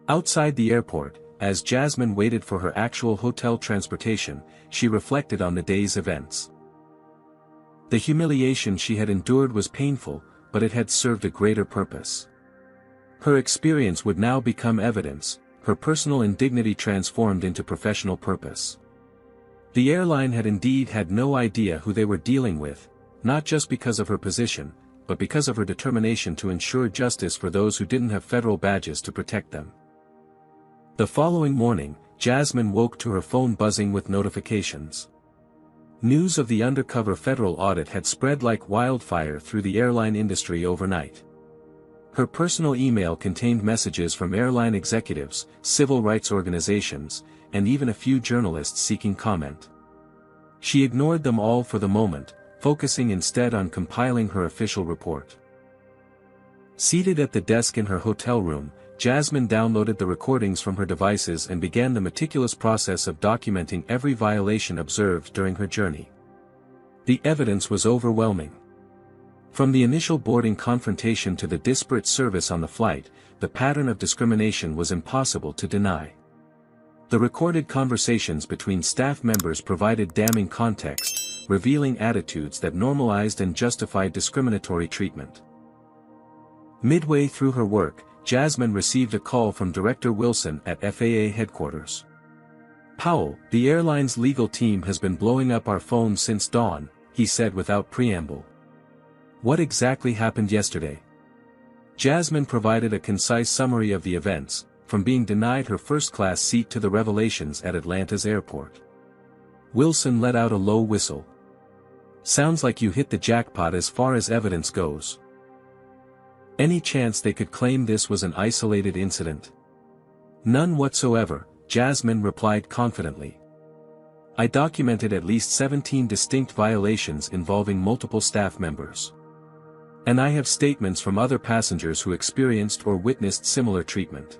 Outside the airport, as Jasmine waited for her actual hotel transportation, she reflected on the day's events. The humiliation she had endured was painful, but it had served a greater purpose. Her experience would now become evidence, her personal indignity transformed into professional purpose. The airline had indeed had no idea who they were dealing with, not just because of her position, but because of her determination to ensure justice for those who didn't have federal badges to protect them. The following morning, Jasmine woke to her phone buzzing with notifications. News of the undercover federal audit had spread like wildfire through the airline industry overnight. Her personal email contained messages from airline executives, civil rights organizations, and even a few journalists seeking comment. She ignored them all for the moment, focusing instead on compiling her official report. Seated at the desk in her hotel room, Jasmine downloaded the recordings from her devices and began the meticulous process of documenting every violation observed during her journey. The evidence was overwhelming. From the initial boarding confrontation to the disparate service on the flight, the pattern of discrimination was impossible to deny. The recorded conversations between staff members provided damning context, revealing attitudes that normalized and justified discriminatory treatment. Midway through her work, Jasmine received a call from Director Wilson at FAA headquarters. "Powell, the airline's legal team has been blowing up our phones since dawn," he said without preamble. "What exactly happened yesterday?" Jasmine provided a concise summary of the events, from being denied her first-class seat to the revelations at Atlanta's airport. Wilson let out a low whistle. "Sounds like you hit the jackpot as far as evidence goes. Any chance they could claim this was an isolated incident?" "None whatsoever," Jasmine replied confidently. "I documented at least 17 distinct violations involving multiple staff members. And I have statements from other passengers who experienced or witnessed similar treatment."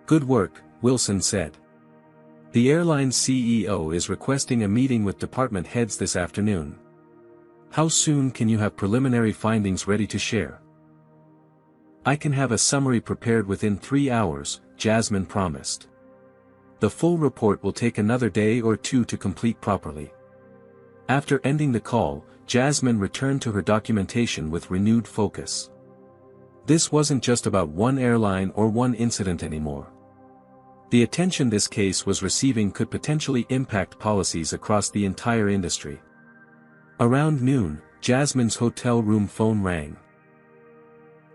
"Good work," Wilson said. "The airline's CEO is requesting a meeting with department heads this afternoon. How soon can you have preliminary findings ready to share?" "I can have a summary prepared within 3 hours," Jasmine promised. "The full report will take another day or two to complete properly." After ending the call, Jasmine returned to her documentation with renewed focus. This wasn't just about one airline or one incident anymore. The attention this case was receiving could potentially impact policies across the entire industry. Around noon, Jasmine's hotel room phone rang.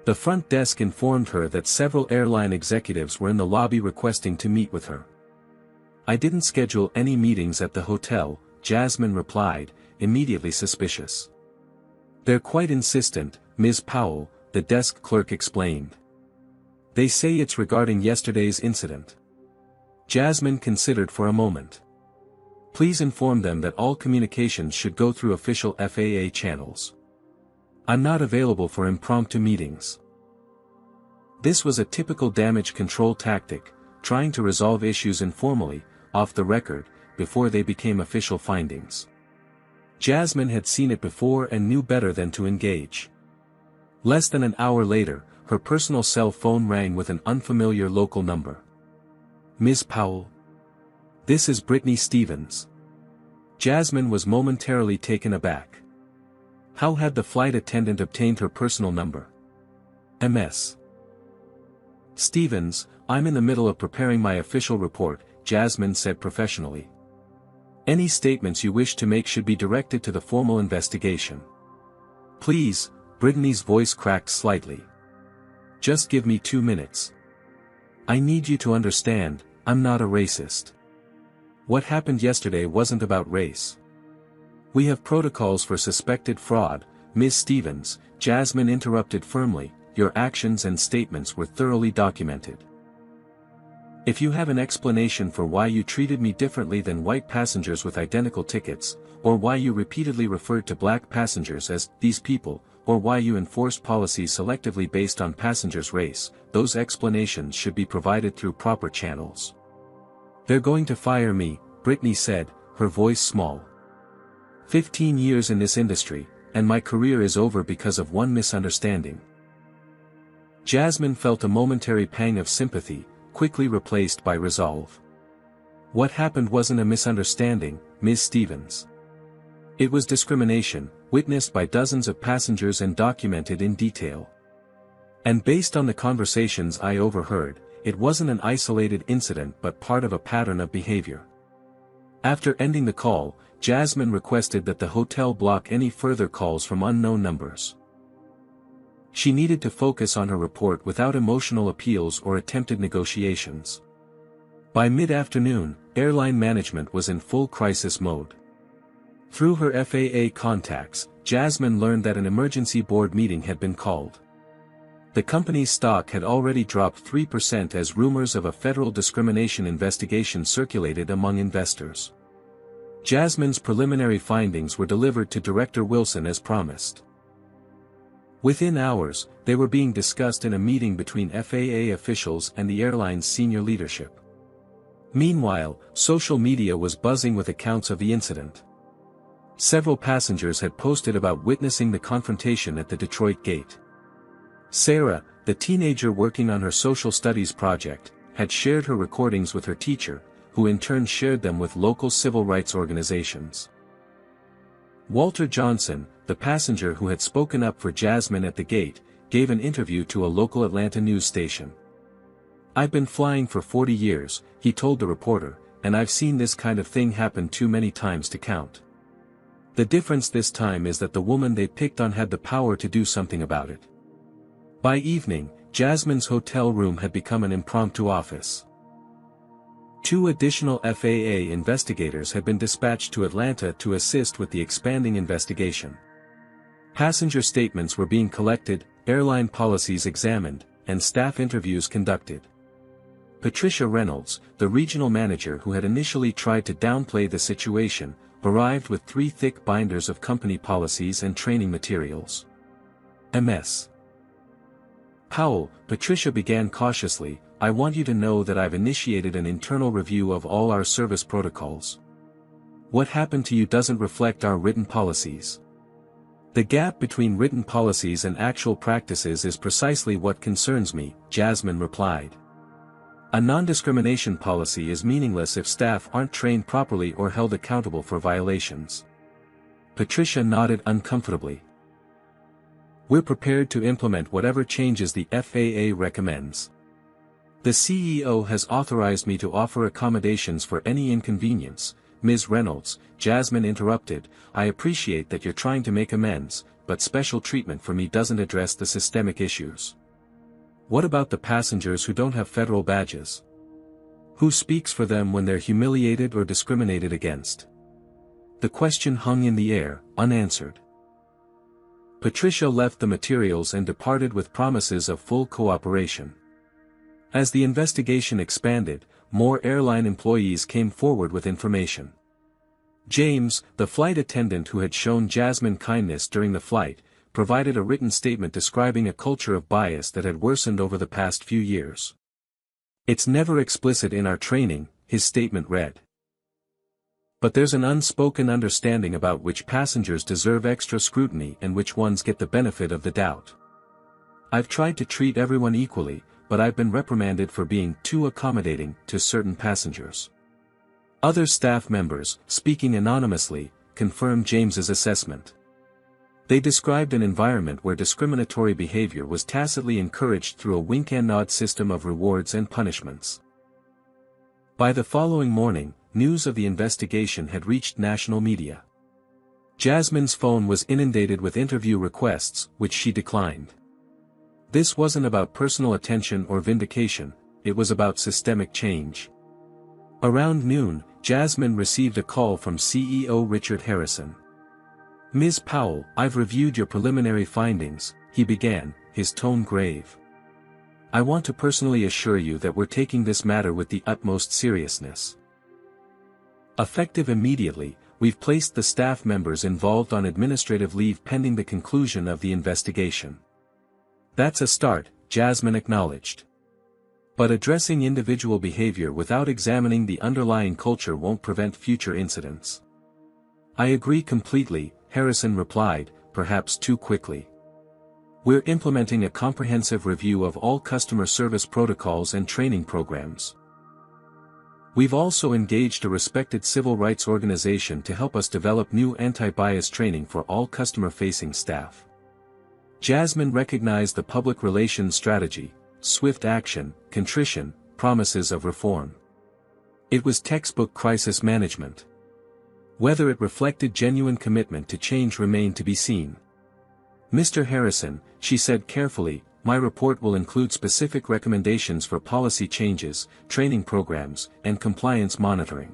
The front desk informed her that several airline executives were in the lobby requesting to meet with her. "I didn't schedule any meetings at the hotel," Jasmine replied, immediately suspicious. "They're quite insistent, Ms. Powell," the desk clerk explained. "They say it's regarding yesterday's incident." Jasmine considered for a moment. "Please inform them that all communications should go through official FAA channels. I'm not available for impromptu meetings." This was a typical damage control tactic, trying to resolve issues informally, off the record, before they became official findings. Jasmine had seen it before and knew better than to engage. Less than an hour later, her personal cell phone rang with an unfamiliar local number. "Ms. Powell? This is Brittany Stevens." Jasmine was momentarily taken aback. How had the flight attendant obtained her personal number? "Ms. Stevens, I'm in the middle of preparing my official report," Jasmine said professionally. "Any statements you wish to make should be directed to the formal investigation." "Please," Brittany's voice cracked slightly. "Just give me 2 minutes. I need you to understand, I'm not a racist. What happened yesterday wasn't about race. We have protocols for suspected fraud." "Ms. Stevens," Jasmine interrupted firmly, "your actions and statements were thoroughly documented. If you have an explanation for why you treated me differently than white passengers with identical tickets, or why you repeatedly referred to black passengers as these people, or why you enforced policies selectively based on passengers' race, those explanations should be provided through proper channels." "They're going to fire me," Brittany said, her voice small. 15 years in this industry, and my career is over because of one misunderstanding." Jasmine felt a momentary pang of sympathy, quickly replaced by resolve. "What happened wasn't a misunderstanding, Ms. Stevens. It was discrimination, witnessed by dozens of passengers and documented in detail. And based on the conversations I overheard, it wasn't an isolated incident but part of a pattern of behavior." After ending the call, Jasmine requested that the hotel block any further calls from unknown numbers. She needed to focus on her report without emotional appeals or attempted negotiations. By mid-afternoon, airline management was in full crisis mode. Through her FAA contacts, Jasmine learned that an emergency board meeting had been called. The company's stock had already dropped 3% as rumors of a federal discrimination investigation circulated among investors. Jasmine's preliminary findings were delivered to Director Wilson as promised. Within hours, they were being discussed in a meeting between FAA officials and the airline's senior leadership. Meanwhile, social media was buzzing with accounts of the incident. Several passengers had posted about witnessing the confrontation at the Detroit gate. Sarah, the teenager working on her social studies project, had shared her recordings with her teacher, who in turn shared them with local civil rights organizations. Walter Johnson, the passenger who had spoken up for Jasmine at the gate, gave an interview to a local Atlanta news station. "I've been flying for 40 years, he told the reporter, and I've seen this kind of thing happen too many times to count. The difference this time is that the woman they picked on had the power to do something about it." By evening, Jasmine's hotel room had become an impromptu office. 2 additional FAA investigators had been dispatched to Atlanta to assist with the expanding investigation. Passenger statements were being collected, airline policies examined, and staff interviews conducted. Patricia Reynolds, the regional manager who had initially tried to downplay the situation, arrived with 3 thick binders of company policies and training materials. Ms. Powell, Patricia began cautiously, "I want you to know that I've initiated an internal review of all our service protocols. What happened to you doesn't reflect our written policies. The gap between written policies and actual practices is precisely what concerns me," Jasmine replied. "A non-discrimination policy is meaningless if staff aren't trained properly or held accountable for violations." Patricia nodded uncomfortably. "We're prepared to implement whatever changes the FAA recommends. The CEO has authorized me to offer accommodations for any inconvenience." Ms. Reynolds, Jasmine interrupted, "I appreciate that you're trying to make amends, but special treatment for me doesn't address the systemic issues. What about the passengers who don't have federal badges? Who speaks for them when they're humiliated or discriminated against?" The question hung in the air, unanswered. Patricia left the materials and departed with promises of full cooperation. As the investigation expanded, more airline employees came forward with information. James, the flight attendant who had shown Jasmine kindness during the flight, provided a written statement describing a culture of bias that had worsened over the past few years. "It's never explicit in our training," his statement read. "But there's an unspoken understanding about which passengers deserve extra scrutiny and which ones get the benefit of the doubt. I've tried to treat everyone equally, but I've been reprimanded for being too accommodating to certain passengers." Other staff members, speaking anonymously, confirmed James's assessment. They described an environment where discriminatory behavior was tacitly encouraged through a wink-and-nod system of rewards and punishments. By the following morning, news of the investigation had reached national media. Jasmine's phone was inundated with interview requests, which she declined. This wasn't about personal attention or vindication, it was about systemic change. Around noon, Jasmine received a call from CEO Richard Harrison. "Ms. Powell, I've reviewed your preliminary findings," he began, his tone grave. "I want to personally assure you that we're taking this matter with the utmost seriousness. Effective immediately, we've placed the staff members involved on administrative leave pending the conclusion of the investigation." "That's a start," Jasmine acknowledged. "But addressing individual behavior without examining the underlying culture won't prevent future incidents." "I agree completely," Harrison replied, perhaps too quickly. "We're implementing a comprehensive review of all customer service protocols and training programs. We've also engaged a respected civil rights organization to help us develop new anti-bias training for all customer-facing staff." Jasmine recognized the public relations strategy: swift action, contrition, promises of reform. It was textbook crisis management. Whether it reflected genuine commitment to change remained to be seen. "Mr. Harrison," she said carefully, "my report will include specific recommendations for policy changes, training programs, and compliance monitoring.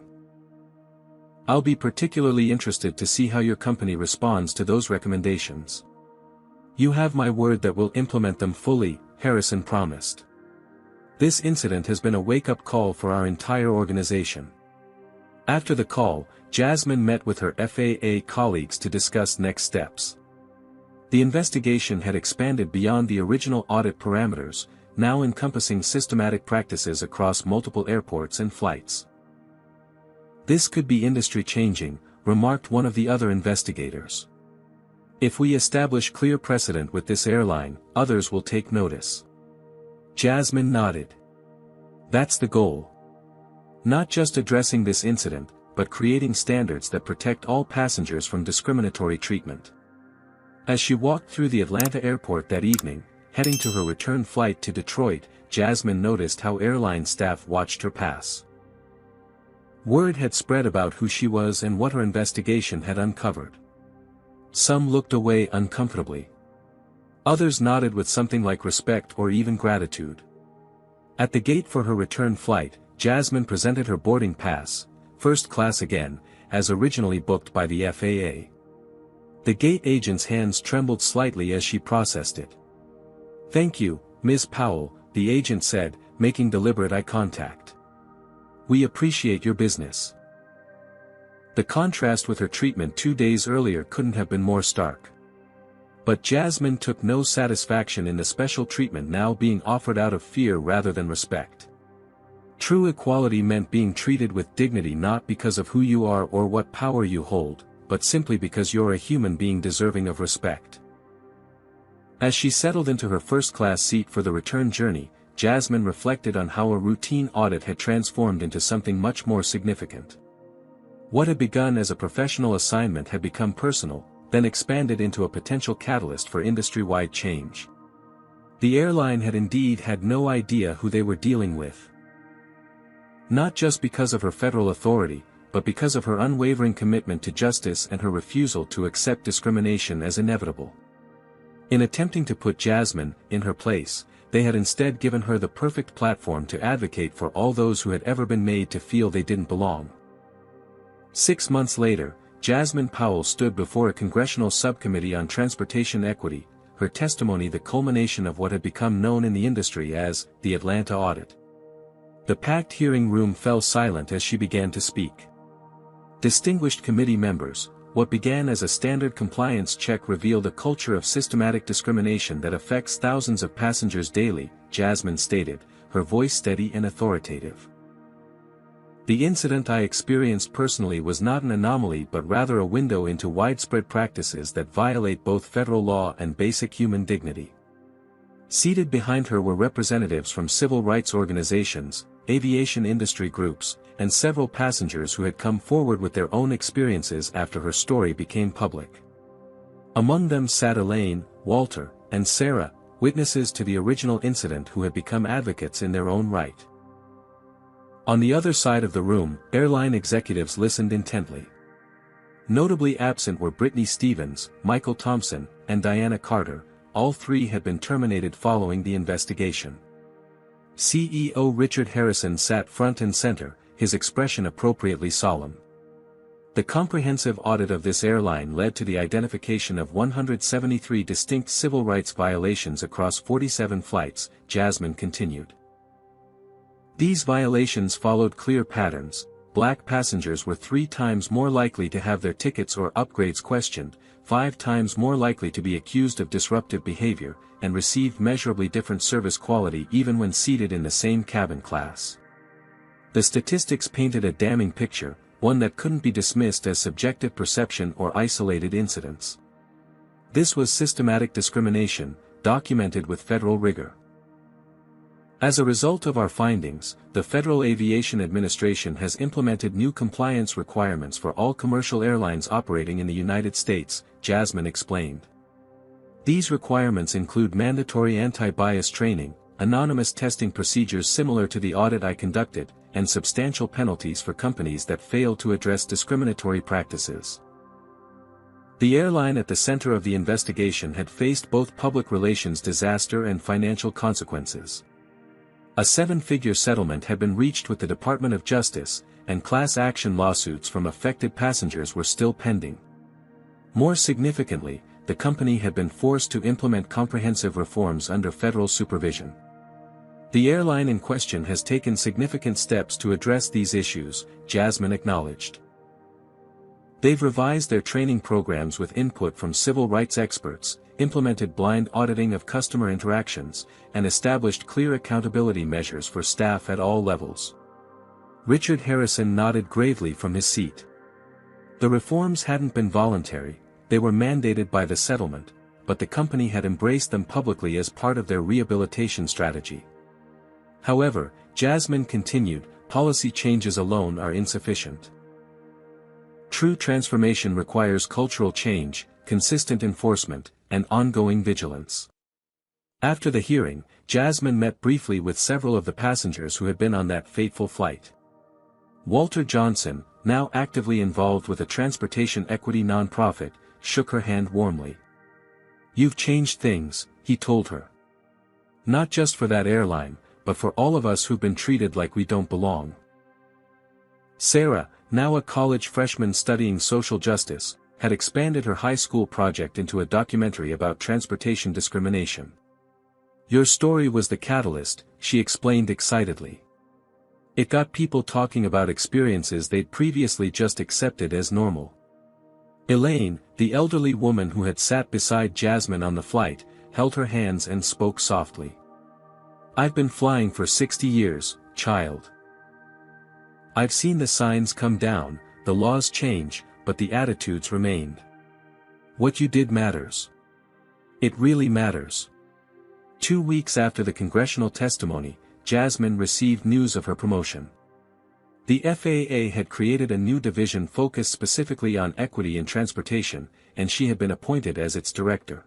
I'll be particularly interested to see how your company responds to those recommendations." "You have my word that we'll implement them fully," Harrison promised. "This incident has been a wake-up call for our entire organization." After the call, Jasmine met with her FAA colleagues to discuss next steps. The investigation had expanded beyond the original audit parameters, now encompassing systematic practices across multiple airports and flights. "This could be industry-changing," remarked one of the other investigators. "If we establish clear precedent with this airline, others will take notice." Jasmine nodded. "That's the goal. Not just addressing this incident, but creating standards that protect all passengers from discriminatory treatment." As she walked through the Atlanta airport that evening, heading to her return flight to Detroit, Jasmine noticed how airline staff watched her pass. Word had spread about who she was and what her investigation had uncovered. Some looked away uncomfortably. Others nodded with something like respect or even gratitude. At the gate for her return flight, Jasmine presented her boarding pass, first class again, as originally booked by the FAA. The gate agent's hands trembled slightly as she processed it. "Thank you, Ms. Powell," the agent said, making deliberate eye contact. "We appreciate your business." The contrast with her treatment 2 days earlier couldn't have been more stark. But Jasmine took no satisfaction in the special treatment now being offered out of fear rather than respect. True equality meant being treated with dignity not because of who you are or what power you hold, but simply because you're a human being deserving of respect. As she settled into her first-class seat for the return journey, Jasmine reflected on how a routine audit had transformed into something much more significant. What had begun as a professional assignment had become personal, then expanded into a potential catalyst for industry-wide change. The airline had indeed had no idea who they were dealing with. Not just because of her federal authority, but because of her unwavering commitment to justice and her refusal to accept discrimination as inevitable. In attempting to put Jasmine in her place, they had instead given her the perfect platform to advocate for all those who had ever been made to feel they didn't belong. 6 months later, Jasmine Powell stood before a congressional subcommittee on transportation equity, her testimony the culmination of what had become known in the industry as the Atlanta audit. The packed hearing room fell silent as she began to speak. Distinguished committee members, what began as a standard compliance check revealed a culture of systematic discrimination that affects thousands of passengers daily, Jasmine stated, her voice steady and authoritative. The incident I experienced personally was not an anomaly but rather a window into widespread practices that violate both federal law and basic human dignity. Seated behind her were representatives from civil rights organizations, aviation industry groups, and several passengers who had come forward with their own experiences after her story became public. Among them sat Elaine, Walter, and Sarah, witnesses to the original incident who had become advocates in their own right. On the other side of the room, airline executives listened intently. Notably absent were Brittany Stevens, Michael Thompson, and Diana Carter. All three had been terminated following the investigation. CEO Richard Harrison sat front and center, his expression appropriately solemn. The comprehensive audit of this airline led to the identification of 173 distinct civil rights violations across 47 flights, Jasmine continued. These violations followed clear patterns. Black passengers were 3 times more likely to have their tickets or upgrades questioned, 5 times more likely to be accused of disruptive behavior, and received measurably different service quality even when seated in the same cabin class. The statistics painted a damning picture, one that couldn't be dismissed as subjective perception or isolated incidents. This was systematic discrimination, documented with federal rigor. As a result of our findings, the Federal Aviation Administration has implemented new compliance requirements for all commercial airlines operating in the United States, Jasmine explained. These requirements include mandatory anti-bias training, anonymous testing procedures similar to the audit I conducted, and substantial penalties for companies that fail to address discriminatory practices. The airline at the center of the investigation had faced both public relations disaster and financial consequences. A 7-figure settlement had been reached with the Department of Justice, and class action lawsuits from affected passengers were still pending. More significantly, the company had been forced to implement comprehensive reforms under federal supervision. The airline in question has taken significant steps to address these issues, Jasmine acknowledged. They've revised their training programs with input from civil rights experts, implemented blind auditing of customer interactions, and established clear accountability measures for staff at all levels. Richard Harrison nodded gravely from his seat. The reforms hadn't been voluntary, they were mandated by the settlement, but the company had embraced them publicly as part of their rehabilitation strategy. However, Jasmine continued, policy changes alone are insufficient. True transformation requires cultural change, consistent enforcement, and ongoing vigilance. After the hearing, Jasmine met briefly with several of the passengers who had been on that fateful flight. Walter Johnson, now actively involved with a transportation equity nonprofit, shook her hand warmly. "You've changed things," he told her. "Not just for that airline, but for all of us who've been treated like we don't belong." Sarah, now a college freshman studying social justice, had expanded her high school project into a documentary about transportation discrimination. "Your story was the catalyst," she explained excitedly. "It got people talking about experiences they'd previously just accepted as normal." Elaine, the elderly woman who had sat beside Jasmine on the flight, held her hands and spoke softly. "I've been flying for 60 years, child. I've seen the signs come down, the laws change, but the attitudes remained. What you did matters. It really matters." 2 weeks after the congressional testimony, Jasmine received news of her promotion. The FAA had created a new division focused specifically on equity in transportation, and she had been appointed as its director.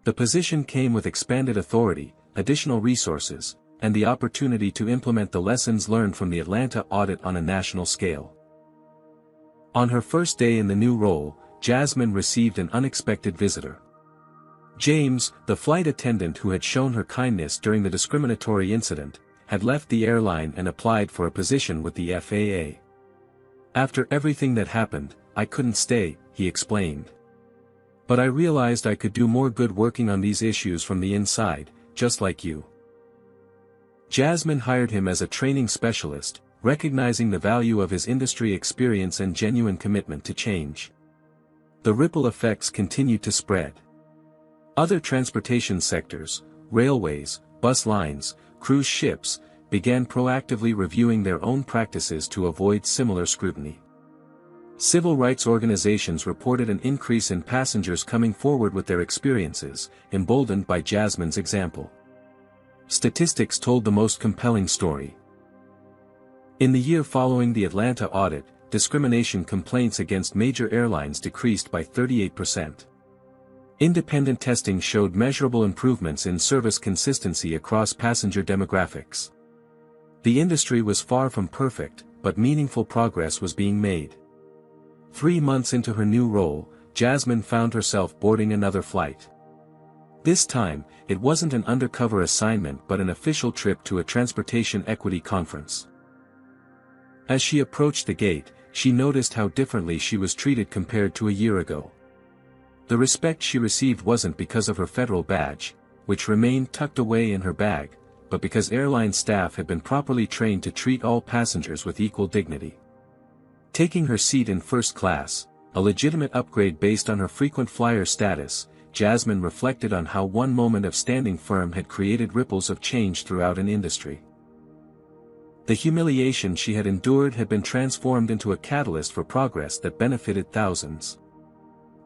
The position came with expanded authority, additional resources, and the opportunity to implement the lessons learned from the Atlanta audit on a national scale. On her first day in the new role, Jasmine received an unexpected visitor. James, the flight attendant who had shown her kindness during the discriminatory incident, had left the airline and applied for a position with the FAA. "After everything that happened, I couldn't stay," he explained. "But I realized I could do more good working on these issues from the inside, just like you." Jasmine hired him as a training specialist, recognizing the value of his industry experience and genuine commitment to change. The ripple effects continued to spread. Other transportation sectors, railways, bus lines, cruise ships, began proactively reviewing their own practices to avoid similar scrutiny. Civil rights organizations reported an increase in passengers coming forward with their experiences, emboldened by Jasmine's example. Statistics told the most compelling story. In the year following the Atlanta audit, discrimination complaints against major airlines decreased by 38%. Independent testing showed measurable improvements in service consistency across passenger demographics. The industry was far from perfect, but meaningful progress was being made. 3 months into her new role, Jasmine found herself boarding another flight. This time, it wasn't an undercover assignment but an official trip to a transportation equity conference. As she approached the gate, she noticed how differently she was treated compared to a year ago. The respect she received wasn't because of her federal badge, which remained tucked away in her bag, but because airline staff had been properly trained to treat all passengers with equal dignity. Taking her seat in first class, a legitimate upgrade based on her frequent flyer status, Jasmine reflected on how one moment of standing firm had created ripples of change throughout an industry. The humiliation she had endured had been transformed into a catalyst for progress that benefited thousands.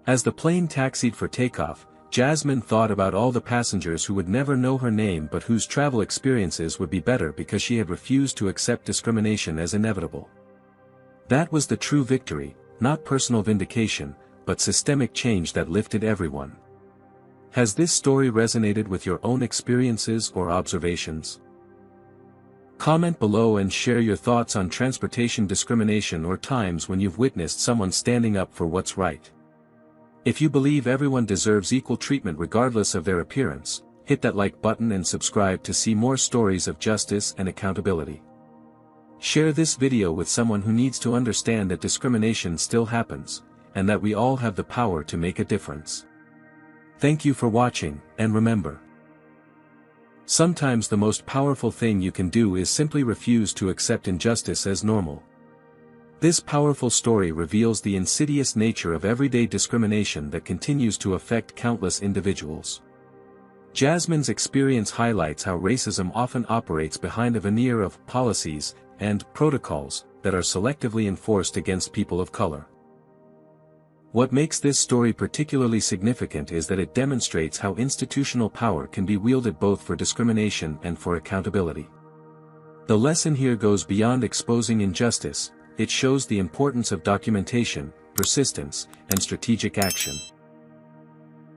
As the plane taxied for takeoff, Jasmine thought about all the passengers who would never know her name but whose travel experiences would be better because she had refused to accept discrimination as inevitable. That was the true victory, not personal vindication, but systemic change that lifted everyone. Has this story resonated with your own experiences or observations? Comment below and share your thoughts on transportation discrimination or times when you've witnessed someone standing up for what's right. If you believe everyone deserves equal treatment regardless of their appearance, hit that like button and subscribe to see more stories of justice and accountability. Share this video with someone who needs to understand that discrimination still happens, and that we all have the power to make a difference. Thank you for watching, and remember, sometimes the most powerful thing you can do is simply refuse to accept injustice as normal. This powerful story reveals the insidious nature of everyday discrimination that continues to affect countless individuals. Jasmine's experience highlights how racism often operates behind a veneer of policies and protocols that are selectively enforced against people of color. What makes this story particularly significant is that it demonstrates how institutional power can be wielded both for discrimination and for accountability. The lesson here goes beyond exposing injustice. It shows the importance of documentation, persistence, and strategic action.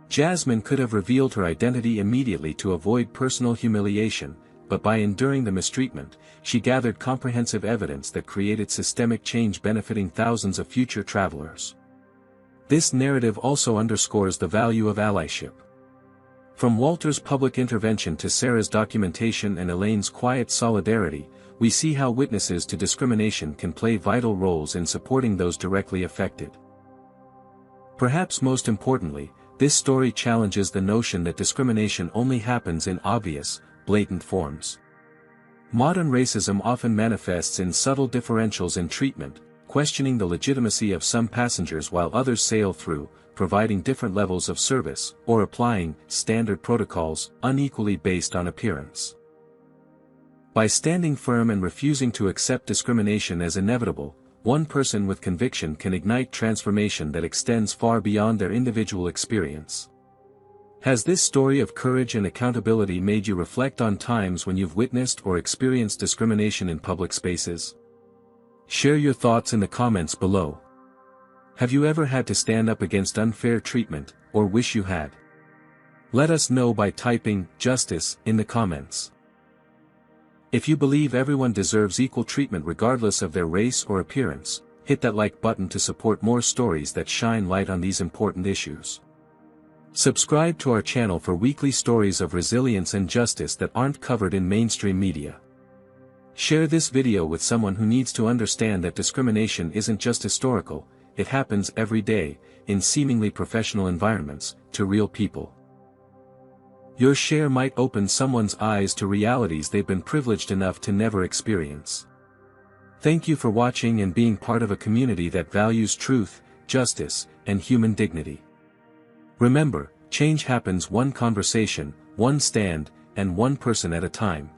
Jasmine could have revealed her identity immediately to avoid personal humiliation, but by enduring the mistreatment, she gathered comprehensive evidence that created systemic change benefiting thousands of future travelers. This narrative also underscores the value of allyship. From Walter's public intervention to Sarah's documentation and Elaine's quiet solidarity, we see how witnesses to discrimination can play vital roles in supporting those directly affected. Perhaps most importantly, this story challenges the notion that discrimination only happens in obvious, blatant forms. Modern racism often manifests in subtle differentials in treatment, questioning the legitimacy of some passengers while others sail through, providing different levels of service, or applying standard protocols unequally based on appearance. By standing firm and refusing to accept discrimination as inevitable, one person with conviction can ignite transformation that extends far beyond their individual experience. Has this story of courage and accountability made you reflect on times when you've witnessed or experienced discrimination in public spaces? Share your thoughts in the comments below. Have you ever had to stand up against unfair treatment, or wish you had? Let us know by typing "justice" in the comments. If you believe everyone deserves equal treatment regardless of their race or appearance, hit that like button to support more stories that shine light on these important issues. Subscribe to our channel for weekly stories of resilience and justice that aren't covered in mainstream media. Share this video with someone who needs to understand that discrimination isn't just historical, it happens every day, in seemingly professional environments, to real people. Your share might open someone's eyes to realities they've been privileged enough to never experience. Thank you for watching and being part of a community that values truth, justice, and human dignity. Remember, change happens one conversation, one stand, and one person at a time.